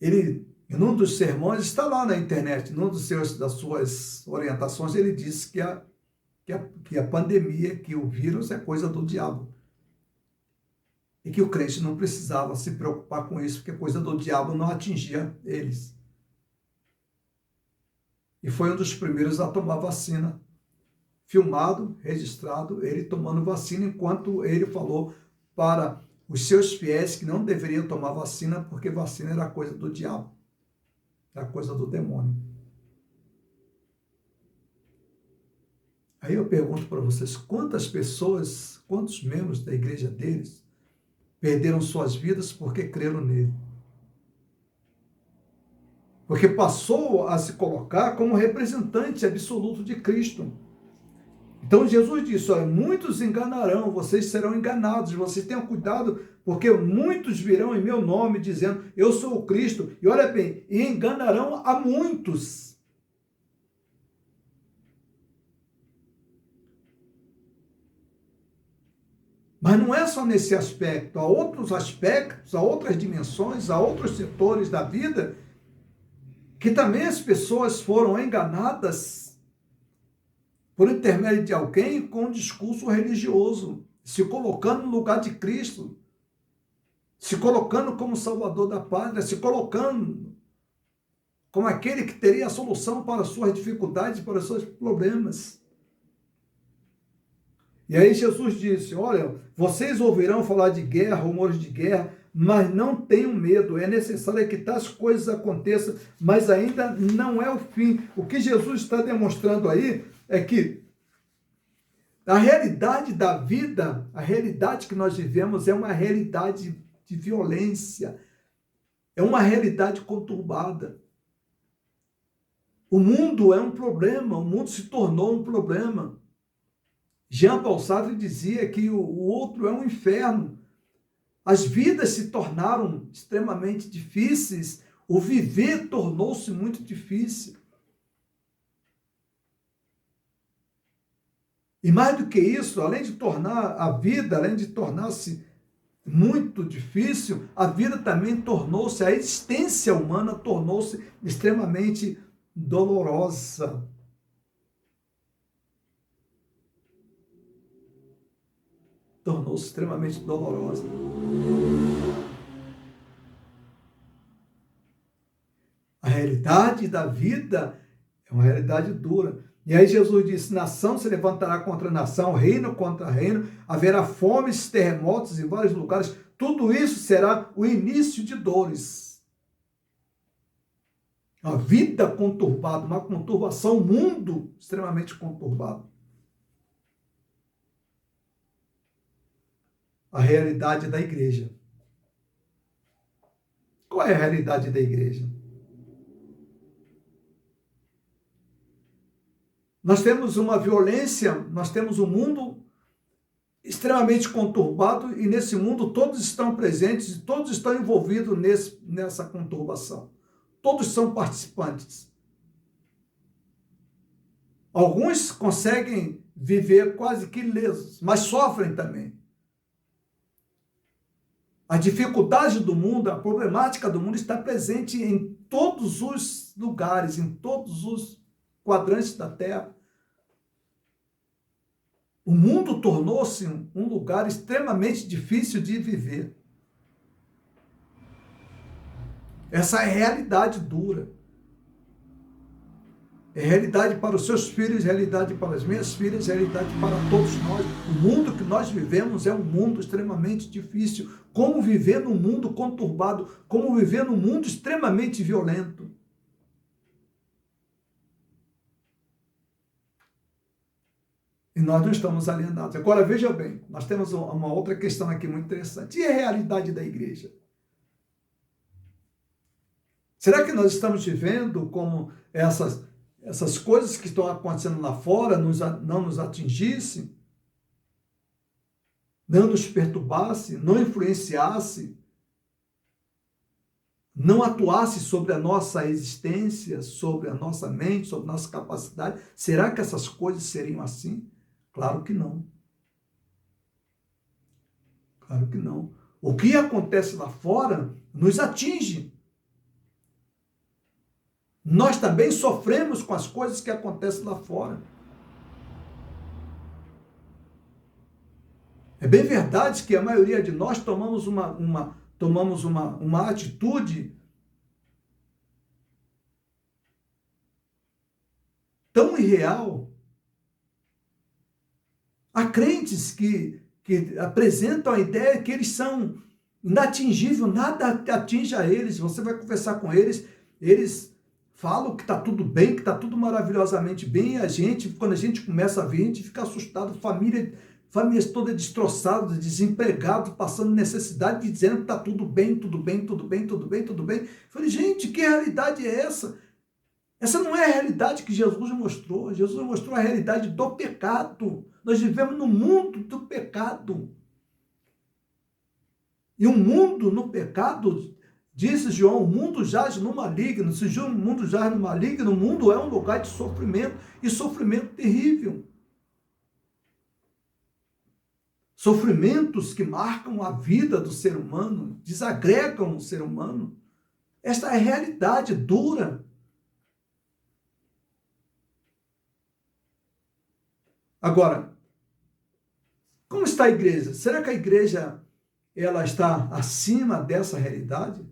Ele, em um dos sermões, está lá na internet, num das suas orientações, ele disse que a pandemia, que o vírus é coisa do diabo. E que o crente não precisava se preocupar com isso, porque coisa do diabo não atingia eles. E foi um dos primeiros a tomar vacina. Filmado, registrado, ele tomando vacina, enquanto ele falou para os seus fiéis que não deveriam tomar vacina, porque vacina era coisa do diabo, era coisa do demônio. Aí eu pergunto para vocês, quantos membros da igreja deles perderam suas vidas porque creram nele? Porque passou a se colocar como representante absoluto de Cristo. Então Jesus disse, olha, muitos enganarão, vocês serão enganados, vocês tenham cuidado, porque muitos virão em meu nome dizendo, eu sou o Cristo, e olha bem, e enganarão a muitos. Mas não é só nesse aspecto, há outros aspectos, há outras dimensões, há outros setores da vida, que também as pessoas foram enganadas por intermédio de alguém com um discurso religioso, se colocando no lugar de Cristo, se colocando como salvador da pátria, se colocando como aquele que teria a solução para as suas dificuldades, para os seus problemas. E aí Jesus disse, olha, vocês ouvirão falar de guerra, rumores de guerra, mas não tenham medo, é necessário que tais coisas aconteçam, mas ainda não é o fim. O que Jesus está demonstrando aí é que a realidade da vida, a realidade que nós vivemos é uma realidade de violência, é uma realidade conturbada. O mundo é um problema, o mundo se tornou um problema. Jean Paul Sartre dizia que o outro é um inferno. As vidas se tornaram extremamente difíceis, o viver tornou-se muito difícil. E mais do que isso, além de tornar a vida, além de tornar-se muito difícil, a vida também tornou-se, a existência humana tornou-se extremamente dolorosa. Tornou-se extremamente dolorosa. A realidade da vida é uma realidade dura. E aí Jesus disse, nação se levantará contra nação, reino contra reino, haverá fomes, terremotos em vários lugares, tudo isso será o início de dores. A vida conturbada, uma conturbação, um mundo extremamente conturbado. A realidade da igreja. Qual é a realidade da igreja? Nós temos uma violência, nós temos um mundo extremamente conturbado e nesse mundo todos estão presentes e todos estão envolvidos nessa conturbação. Todos são participantes. Alguns conseguem viver quase que ilesos, mas sofrem também. A dificuldade do mundo, a problemática do mundo está presente em todos os lugares, em todos os quadrantes da Terra. O mundo tornou-se um lugar extremamente difícil de viver. Essa é a realidade dura. É realidade para os seus filhos, realidade para as minhas filhas, realidade para todos nós. O mundo que nós vivemos é um mundo extremamente difícil. Como viver num mundo conturbado? Como viver num mundo extremamente violento? E nós não estamos alienados. Agora, veja bem, nós temos uma outra questão aqui muito interessante. E a realidade da igreja? Será que nós estamos vivendo como essas coisas que estão acontecendo lá fora não nos atingissem? Não nos perturbasse? Não influenciasse? Não atuasse sobre a nossa existência, sobre a nossa mente, sobre a nossa capacidade? Será que essas coisas seriam assim? Claro que não. Claro que não. O que acontece lá fora nos atinge. Nós também sofremos com as coisas que acontecem lá fora. É bem verdade que a maioria de nós tomamos uma atitude tão irreal. Há crentes que apresentam a ideia que eles são inatingíveis, nada atinge a eles. Você vai conversar com eles, eles falam que está tudo bem, que está tudo maravilhosamente bem, e quando a gente começa a ver, a gente fica assustado, famílias todas destroçadas, desempregados, passando necessidade, dizendo que está tudo bem, tudo bem, tudo bem, tudo bem, tudo bem. Eu falei, gente, que realidade é essa? Essa não é a realidade que Jesus mostrou. Jesus mostrou a realidade do pecado. Nós vivemos no mundo do pecado. E o mundo no pecado, disse João, o mundo jaz no maligno. Se o mundo jaz no maligno, o mundo é um lugar de sofrimento, e sofrimento terrível. Sofrimentos que marcam a vida do ser humano, desagregam o ser humano. Esta é a realidade dura. Agora, como está a igreja? Será que a igreja ela está acima dessa realidade?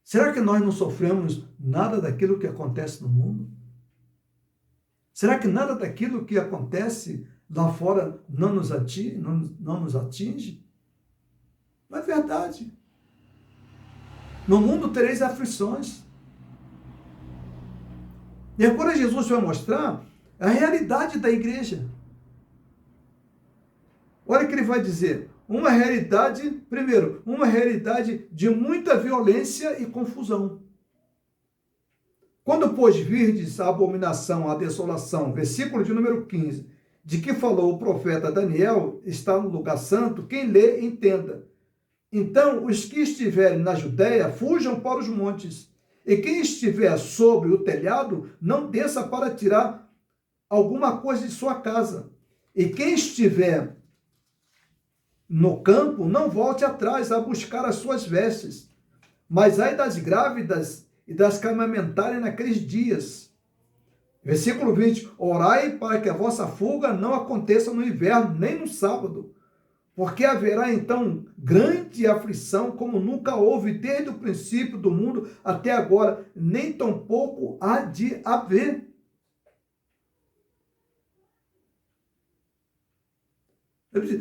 Será que nós não sofremos nada daquilo que acontece no mundo? Será que nada daquilo que acontece lá fora não nos atinge? Não é verdade. No mundo tereis aflições. E agora Jesus vai mostrar a realidade da igreja. Olha o que ele vai dizer. Uma realidade, primeiro, uma realidade de muita violência e confusão. Quando, pois, virdes a abominação, a desolação, versículo de número 15, de que falou o profeta Daniel, está no lugar santo, quem lê, entenda. Então, os que estiverem na Judéia, fujam para os montes, e quem estiver sobre o telhado, não desça para tirar alguma coisa de sua casa. E quem estiver no campo, não volte atrás a buscar as suas vestes. Mas ai das grávidas e das que amamentarem naqueles dias. Versículo 20. Orai para que a vossa fuga não aconteça no inverno, nem no sábado. Porque haverá então grande aflição, como nunca houve desde o princípio do mundo até agora, nem tampouco há de haver.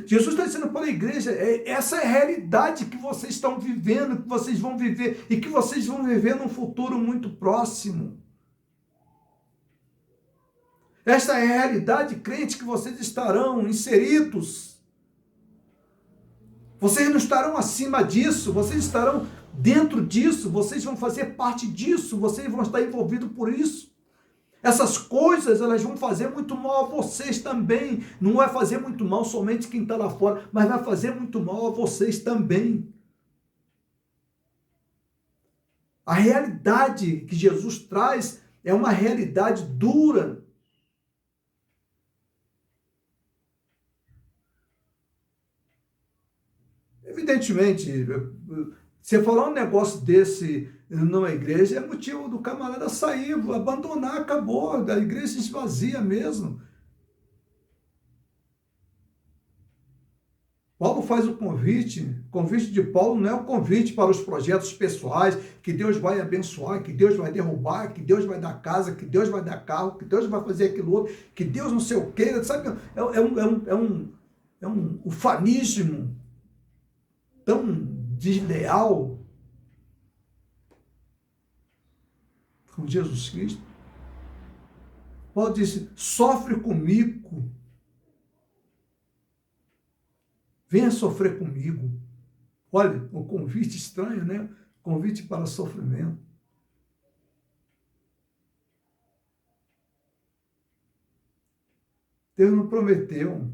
Jesus está dizendo para a igreja, essa é a realidade que vocês estão vivendo, que vocês vão viver, e que vocês vão viver num futuro muito próximo. Esta é a realidade, crente, que vocês estarão inseridos. Vocês não estarão acima disso, vocês estarão dentro disso, vocês vão fazer parte disso, vocês vão estar envolvidos por isso. Essas coisas, elas vão fazer muito mal a vocês também. Não vai fazer muito mal somente quem está lá fora, mas vai fazer muito mal a vocês também. A realidade que Jesus traz é uma realidade dura. Evidentemente, você falar um negócio desse numa igreja é motivo do camarada sair, abandonar, acabou, a igreja se esvazia mesmo. Paulo faz o convite de Paulo não é um convite para os projetos pessoais, que Deus vai abençoar, que Deus vai derrubar, que Deus vai dar casa, que Deus vai dar carro, que Deus vai fazer aquilo outro, que Deus não sei o quê, sabe? É um ufanismo tão desleal com Jesus Cristo. Paulo disse, sofre comigo. Venha sofrer comigo. Olha, o convite estranho, né? Convite para sofrimento. Deus não prometeu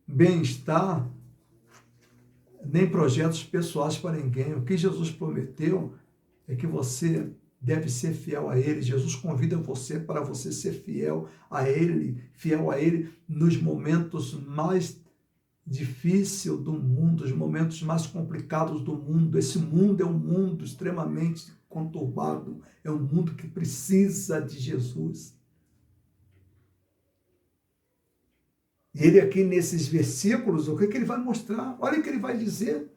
bem-estar, nem projetos pessoais para ninguém. O que Jesus prometeu é que você deve ser fiel a Ele. Jesus convida você para você ser fiel a Ele nos momentos mais difíceis do mundo, os momentos mais complicados do mundo. Esse mundo é um mundo extremamente conturbado, é um mundo que precisa de Jesus. E ele aqui nesses versículos, o que ele vai mostrar? Olha o que ele vai dizer.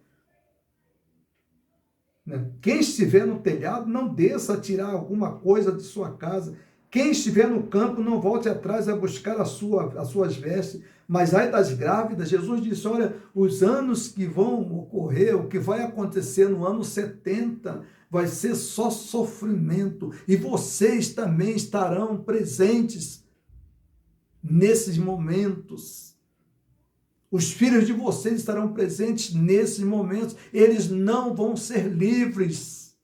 Quem estiver no telhado, não desça a tirar alguma coisa de sua casa. Quem estiver no campo, não volte atrás a buscar as suas vestes. Mas ai das grávidas, Jesus disse, olha, os anos que vão ocorrer, o que vai acontecer no ano 70, vai ser só sofrimento. E vocês também estarão presentes nesses momentos. Os filhos de vocês estarão presentes nesses momentos. Eles não vão ser livres.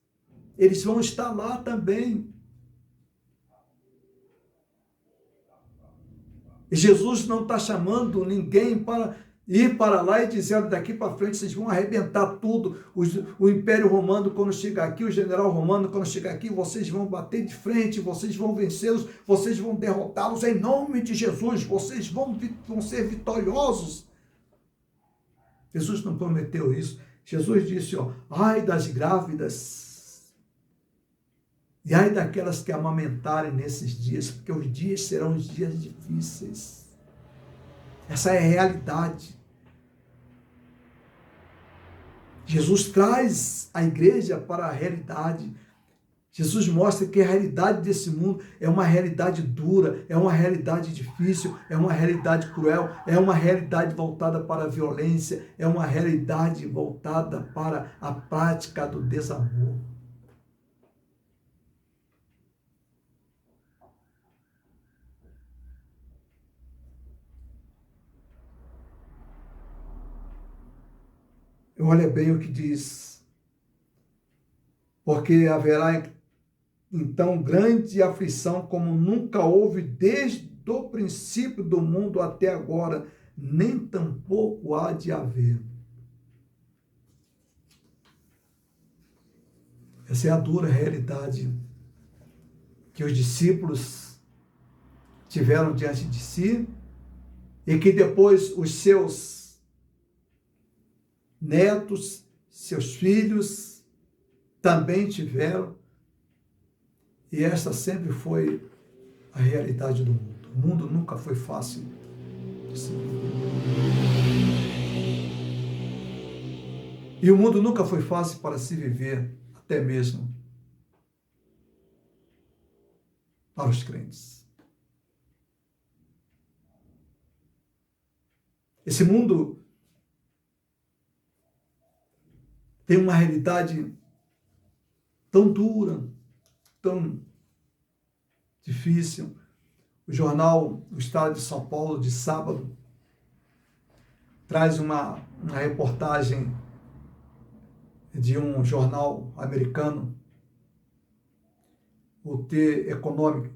Eles vão estar lá também. E Jesus não está chamando ninguém para ir para lá e dizendo, daqui para frente vocês vão arrebentar tudo. O Império Romano, quando chegar aqui, o general romano, quando chegar aqui, vocês vão bater de frente, vocês vão vencê-los, vocês vão derrotá-los em nome de Jesus, vocês vão ser vitoriosos. Jesus não prometeu isso. Jesus disse, ai das grávidas, e ai daquelas que amamentarem nesses dias, porque os dias serão os dias difíceis. Essa é a realidade. Jesus traz a igreja para a realidade. Jesus mostra que a realidade desse mundo é uma realidade dura, é uma realidade difícil, é uma realidade cruel, é uma realidade voltada para a violência, é uma realidade voltada para a prática do desamor. Olha bem o que diz. Porque haverá então grande aflição como nunca houve desde o princípio do mundo até agora, nem tampouco há de haver. Essa é a dura realidade que os discípulos tiveram diante de si e que depois os seus netos, seus filhos também tiveram. E esta sempre foi a realidade do mundo. O mundo nunca foi fácil de se viver. E o mundo nunca foi fácil para se viver, até mesmo para os crentes. Esse mundo tem uma realidade tão dura, tão difícil. O jornal O Estado de São Paulo, de sábado, traz uma reportagem de um jornal americano, o The Economic.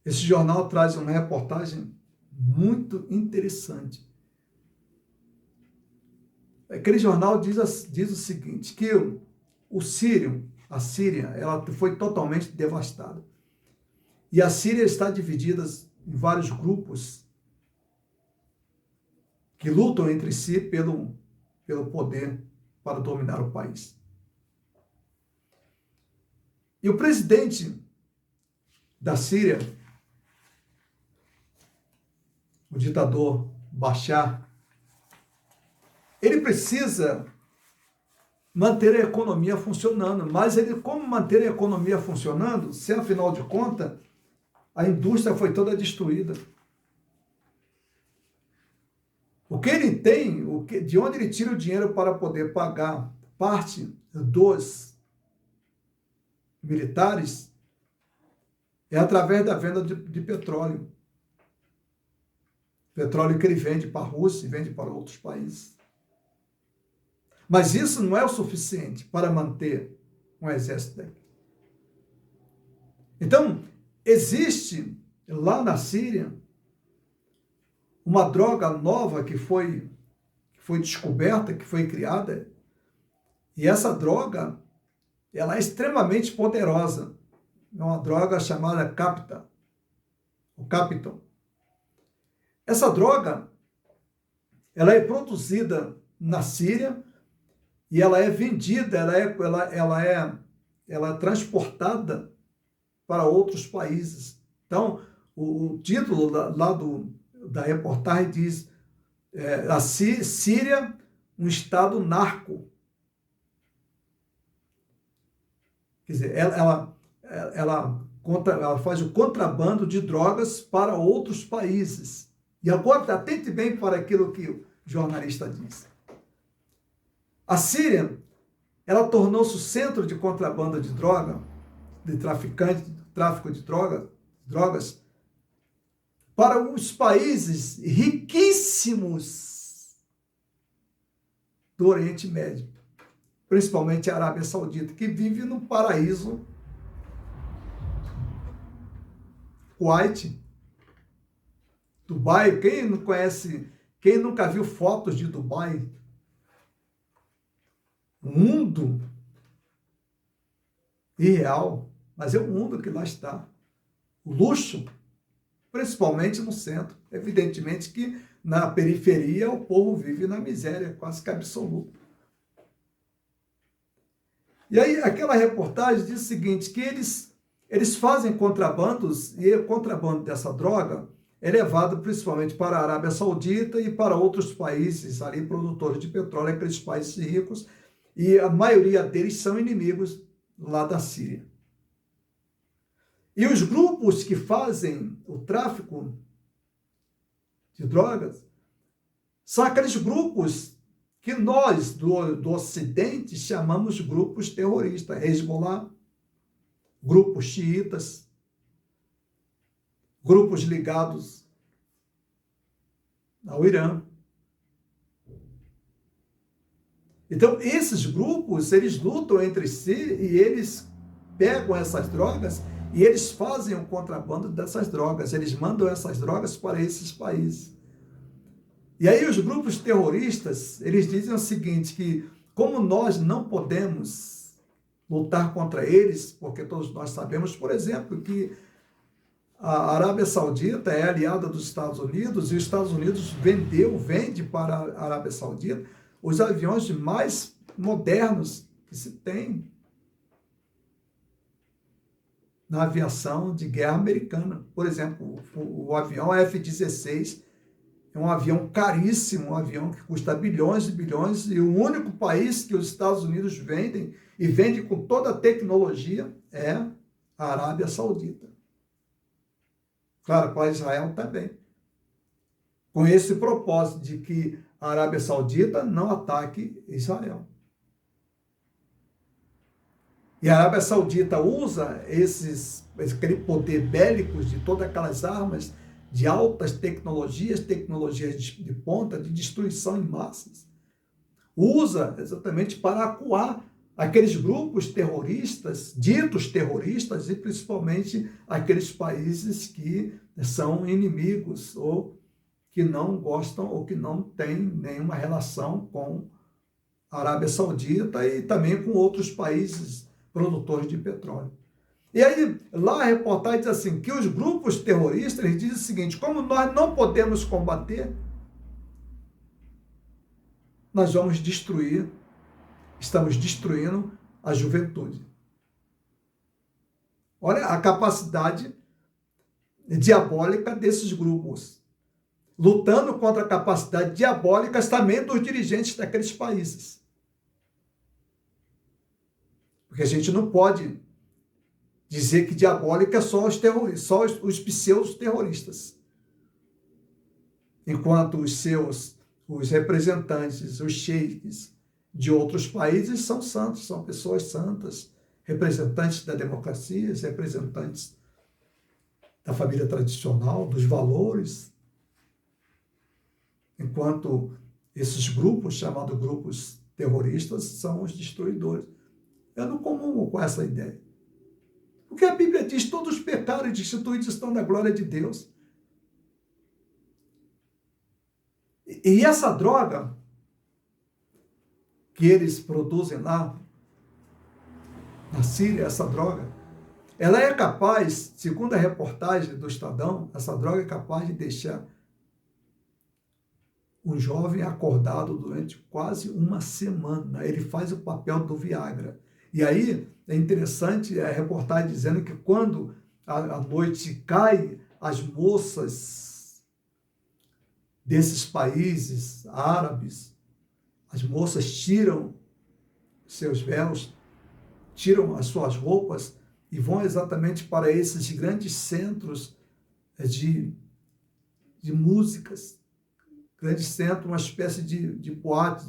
Esse jornal traz uma reportagem muito interessante. Aquele jornal diz o seguinte, que a Síria, ela foi totalmente devastada. E a Síria está dividida em vários grupos que lutam entre si pelo poder para dominar o país. E o presidente da Síria, o ditador Bashar, ele precisa manter a economia funcionando, mas como manter a economia funcionando, se afinal de contas a indústria foi toda destruída? O que ele tem, de onde ele tira o dinheiro para poder pagar parte dos militares é através da venda de petróleo. Petróleo que ele vende para a Rússia e vende para outros países. Mas isso não é o suficiente para manter um exército daqui. Então, existe lá na Síria uma droga nova que foi descoberta, que foi criada, e essa droga, ela é extremamente poderosa. É uma droga chamada Capitol. Essa droga, ela é produzida na Síria e ela é vendida, ela é transportada para outros países. Então, o título lá da reportagem diz a Síria, um estado narco. Quer dizer, ela faz o contrabando de drogas para outros países. E agora, atente bem para aquilo que o jornalista diz. A Síria, ela tornou-se o centro de contrabando de droga, de traficante, de tráfico de drogas, para os países riquíssimos do Oriente Médio, principalmente a Arábia Saudita, que vive num paraíso. Kuwait, Dubai, quem não conhece, quem nunca viu fotos de Dubai? Um mundo irreal, mas é o mundo que lá está. O luxo, principalmente no centro. Evidentemente que na periferia o povo vive na miséria quase que absoluta. E aí aquela reportagem diz o seguinte, que eles fazem contrabandos, e o contrabando dessa droga é levado principalmente para a Arábia Saudita e para outros países ali produtores de petróleo, aqueles países ricos, e a maioria deles são inimigos lá da Síria. E os grupos que fazem o tráfico de drogas são aqueles grupos que nós, do Ocidente, chamamos grupos terroristas. Hezbollah, grupos xiitas, grupos ligados ao Irã. Então, esses grupos, eles lutam entre si e eles pegam essas drogas e eles fazem o contrabando dessas drogas. Eles mandam essas drogas para esses países. E aí os grupos terroristas, eles dizem o seguinte, que como nós não podemos lutar contra eles, porque todos nós sabemos, por exemplo, que a Arábia Saudita é aliada dos Estados Unidos e os Estados Unidos vende para a Arábia Saudita os aviões mais modernos que se tem na aviação de guerra americana. Por exemplo, o avião F-16 é um avião caríssimo, um avião que custa bilhões e bilhões, e o único país que os Estados Unidos vendem, e vende com toda a tecnologia, é a Arábia Saudita. Claro, para Israel também. Com esse propósito de que a Arábia Saudita não ataque Israel. E a Arábia Saudita usa aquele poder bélico de todas aquelas armas de altas tecnologias, tecnologias de ponta, de destruição em massas. Usa exatamente para acuar aqueles grupos terroristas, ditos terroristas, e principalmente aqueles países que são inimigos ou que não gostam ou que não têm nenhuma relação com a Arábia Saudita e também com outros países produtores de petróleo. E aí, lá a reportagem diz assim, que os grupos terroristas, eles dizem o seguinte, como nós não podemos combater, nós vamos destruir, estamos destruindo a juventude. Olha a capacidade diabólica desses grupos, lutando contra a capacidade diabólica também dos dirigentes daqueles países. Porque a gente não pode dizer que diabólica é só os terroristas, só os pseudo-terroristas. Enquanto os representantes, os sheiks de outros países são santos, são pessoas santas, representantes da democracia, representantes da família tradicional, dos valores. Enquanto esses grupos, chamados grupos terroristas, são os destruidores. Eu não comungo com essa ideia. Porque a Bíblia diz, todos os pecados e destituídos estão na glória de Deus. E essa droga que eles produzem lá, na Síria, essa droga, ela é capaz, segundo a reportagem do Estadão, essa droga é capaz de deixar um jovem acordado durante quase uma semana. Ele faz o papel do Viagra. E aí é interessante a reportagem dizendo que quando a noite cai, as moças desses países árabes, as moças tiram seus véus, tiram as suas roupas e vão exatamente para esses grandes centros de músicas, grandes centros, uma espécie de boate,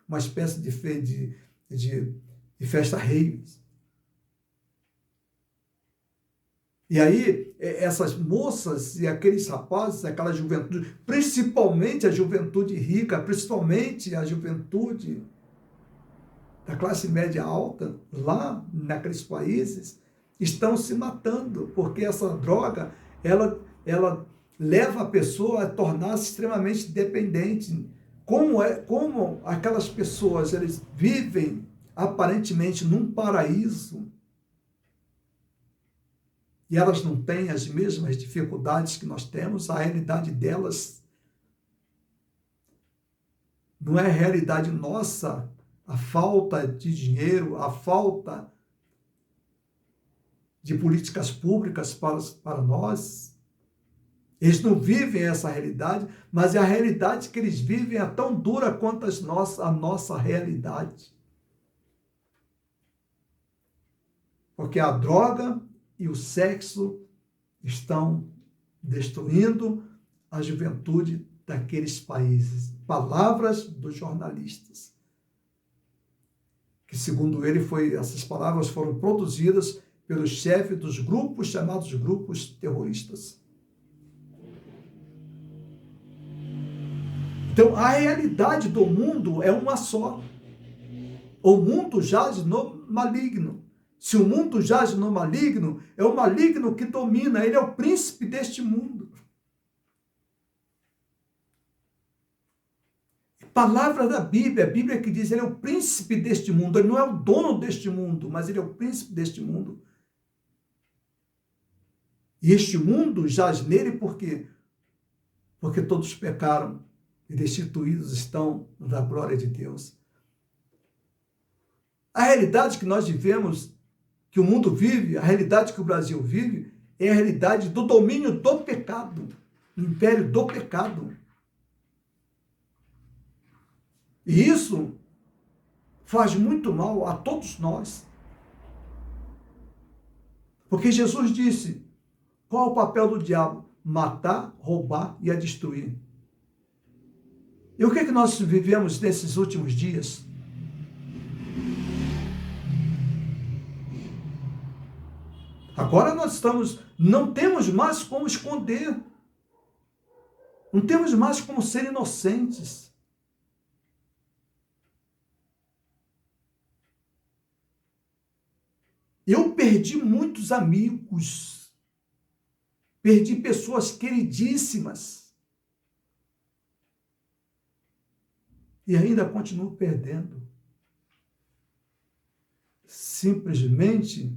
uma espécie de festa rave. E aí, essas moças e aqueles rapazes, aquela juventude, principalmente a juventude rica, principalmente a juventude da classe média alta, lá naqueles países, estão se matando, porque essa droga, ela leva a pessoa a tornar-se extremamente dependente. Como aquelas pessoas, eles vivem aparentemente num paraíso, e elas não têm as mesmas dificuldades que nós temos, a realidade delas não é a realidade nossa, a falta de dinheiro, a falta de políticas públicas para nós. Eles não vivem essa realidade, mas a realidade que eles vivem é tão dura quanto a nossa realidade. Porque a droga e o sexo estão destruindo a juventude daqueles países. Palavras dos jornalistas. Que, segundo ele, essas palavras foram produzidas pelo chefe dos grupos chamados grupos terroristas. Então, a realidade do mundo é uma só. O mundo jaz no maligno. Se o mundo jaz no maligno, é o maligno que domina, ele é o príncipe deste mundo. Palavra da Bíblia, a Bíblia que diz, ele é o príncipe deste mundo, ele não é o dono deste mundo, mas ele é o príncipe deste mundo. E este mundo jaz nele por quê? Porque todos pecaram e destituídos estão da glória de Deus. A realidade que nós vivemos, que o mundo vive, a realidade que o Brasil vive, é a realidade do domínio do pecado, o império do pecado. E isso faz muito mal a todos nós. Porque Jesus disse, qual é o papel do diabo? Matar, roubar e a destruir. E o que é que nós vivemos nesses últimos dias? Agora nós não temos mais como esconder Não temos mais como ser inocentes. Eu perdi muitos amigos, perdi pessoas queridíssimas e ainda continuo perdendo. Simplesmente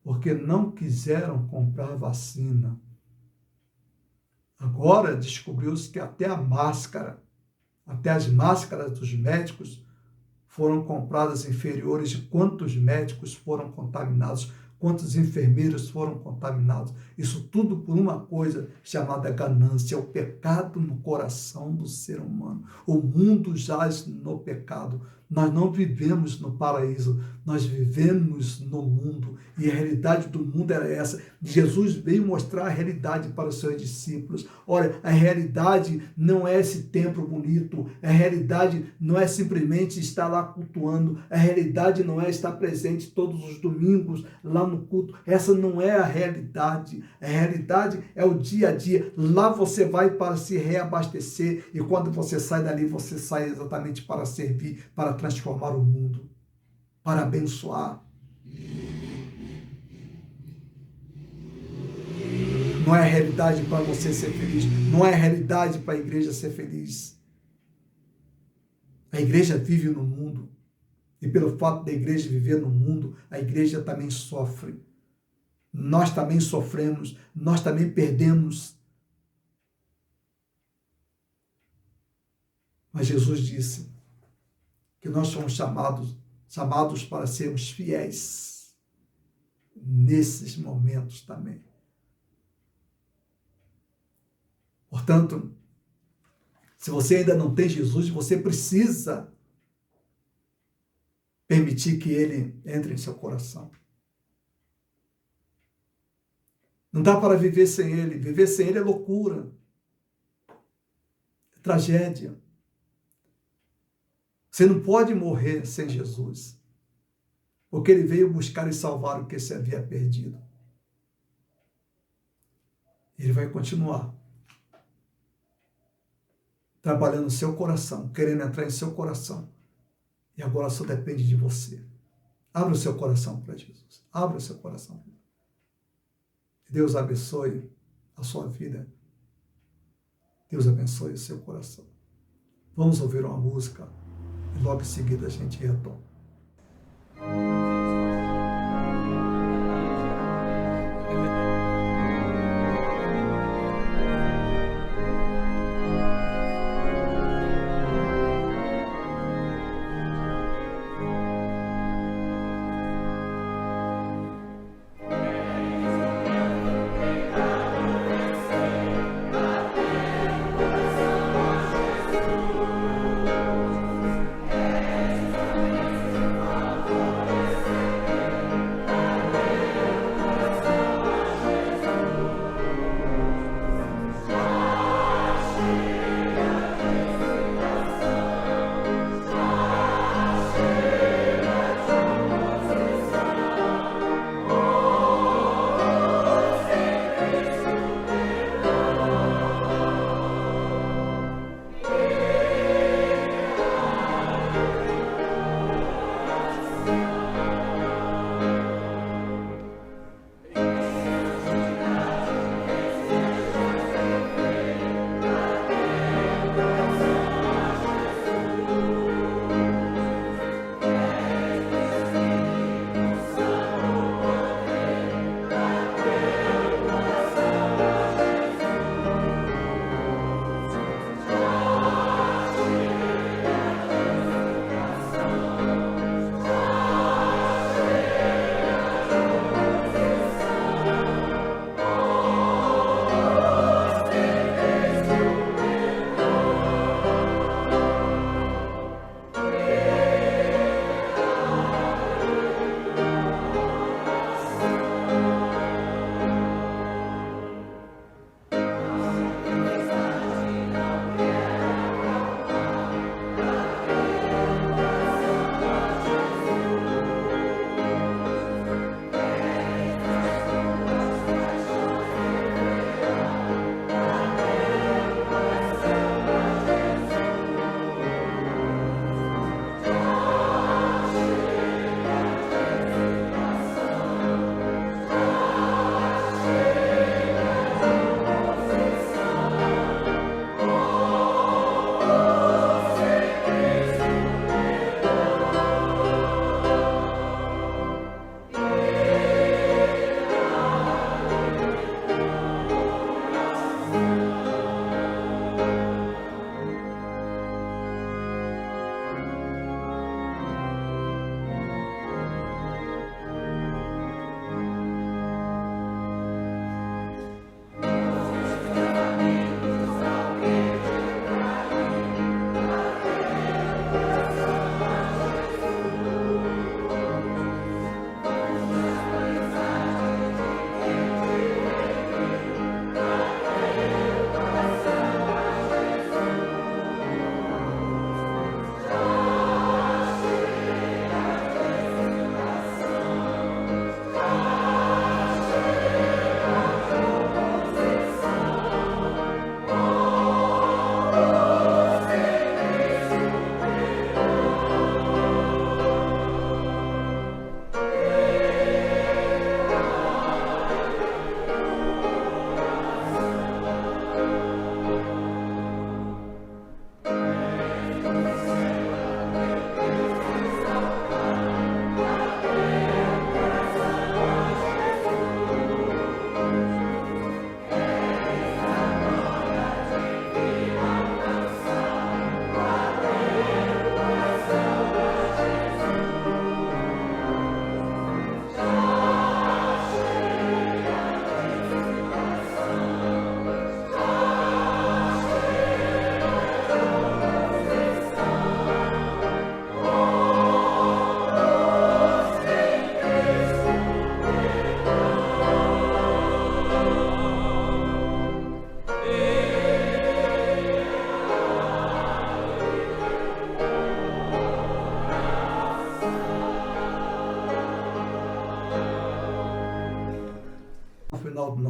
porque não quiseram comprar vacina. Agora descobriu-se que até a máscara, até as máscaras dos médicos foram compradas inferiores de quantos médicos foram contaminados, quantos enfermeiros foram contaminados. Isso tudo por uma coisa chamada ganância, o pecado no coração do ser humano. O mundo jaz no pecado. Nós não vivemos no paraíso, nós vivemos no mundo. E a realidade do mundo era essa. Jesus veio mostrar a realidade para os seus discípulos. Olha, a realidade não é esse templo bonito, a realidade não é simplesmente estar lá cultuando, a realidade não é estar presente todos os domingos lá no culto. Essa não é a realidade. A realidade é o dia a dia. Lá você vai para se reabastecer e quando você sai dali, você sai exatamente para servir, para transformar o mundo, para abençoar. Não é a realidade para você ser feliz, não é a realidade para a igreja ser feliz. A igreja vive no mundo e pelo fato da igreja viver no mundo, a igreja também sofre. Nós também sofremos, nós também perdemos. Mas Jesus disse que nós somos chamados para sermos fiéis nesses momentos também. Portanto, se você ainda não tem Jesus, você precisa permitir que Ele entre em seu coração. Não dá para viver sem Ele. Viver sem Ele é loucura, é tragédia. Você não pode morrer sem Jesus, porque Ele veio buscar e salvar o que se havia perdido. Ele vai continuar trabalhando no seu coração, querendo entrar em seu coração. E agora só depende de você. Abra o seu coração para Jesus. Abra o seu coração. Deus abençoe a sua vida. Deus abençoe o seu coração. Vamos ouvir uma música e logo em seguida a gente retorna.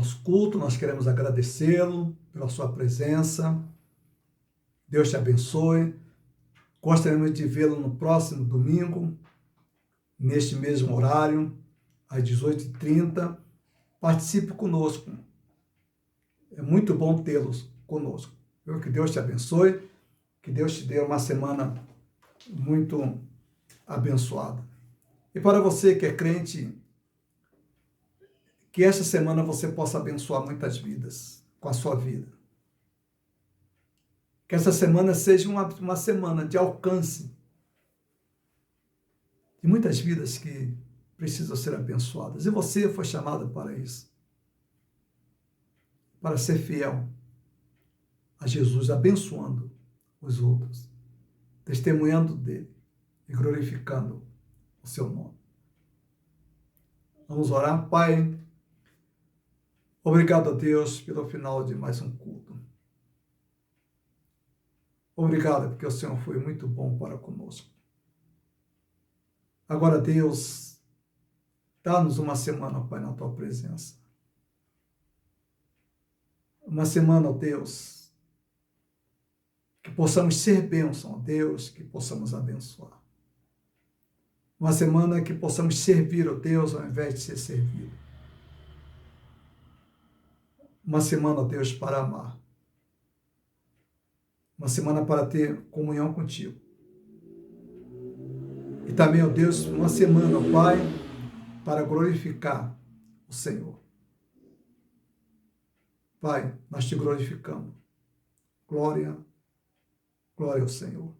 nosso culto, nós queremos agradecê-lo pela sua presença. Deus te abençoe. Gostaríamos de vê-lo no próximo domingo, neste mesmo horário, às 18h30. Participe conosco. É muito bom tê-los conosco. Que Deus te abençoe, que Deus te dê uma semana muito abençoada. E para você que é crente, que esta semana você possa abençoar muitas vidas com a sua vida. Que essa semana seja uma semana de alcance de muitas vidas que precisam ser abençoadas. E você foi chamado para isso. Para ser fiel a Jesus, abençoando os outros, testemunhando dele e glorificando o seu nome. Vamos orar. Pai, obrigado a Deus pelo final de mais um culto. Obrigado porque o Senhor foi muito bom para conosco. Agora, Deus, dá-nos uma semana, Pai, na tua presença. Uma semana, ó Deus, que possamos ser bênção, ó Deus, que possamos abençoar. Uma semana que possamos servir, ó Deus, ao invés de ser servido. Uma semana, ó Deus, para amar. Uma semana para ter comunhão contigo. E também, ó Deus, uma semana, ó Pai, para glorificar o Senhor. Pai, nós te glorificamos. Glória, glória ao Senhor.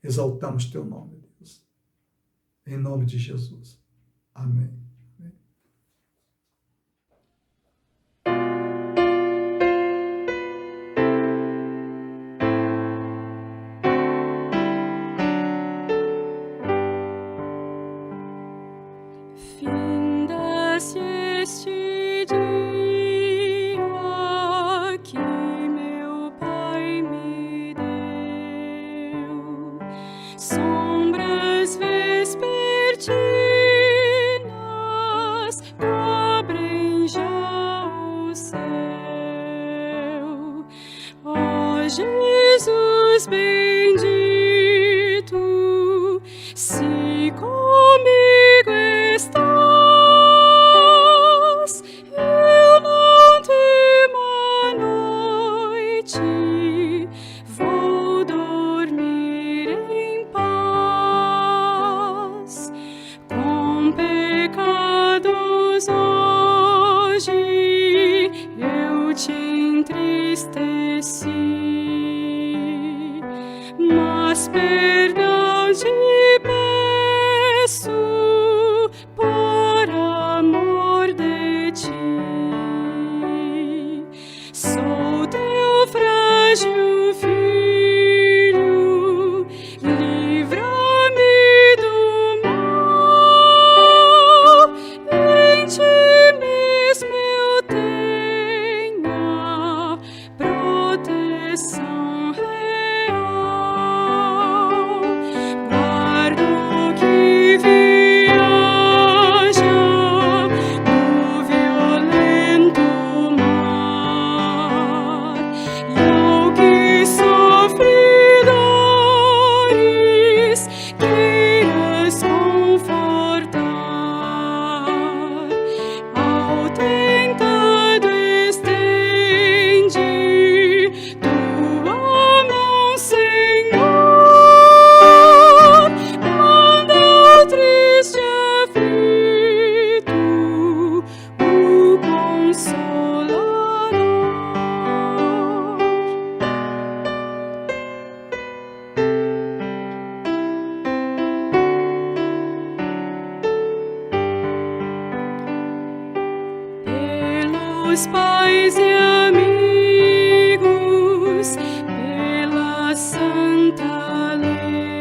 Exaltamos teu nome, Deus. Em nome de Jesus. Amém. Finda-se este dia que meu Pai me deu, sombras vespertinas cobrem já o céu. Ó Jesus bendito, se comigo estás, eu não temo a noite, vou dormir em paz. Com pecados hoje eu te entristeci, mas perdão te peço por amor de ti. Sou teu frágil filho, livra-me do mal. Em ti mesmo eu tenho a proteção real. Guardo que viaja no violento mar, e ao que sofre dores queiras confortar. Ao tentado estende tua mão, Senhor, manda ao triste aflito o consolador. Pelos pais e amigos, pela santa lei,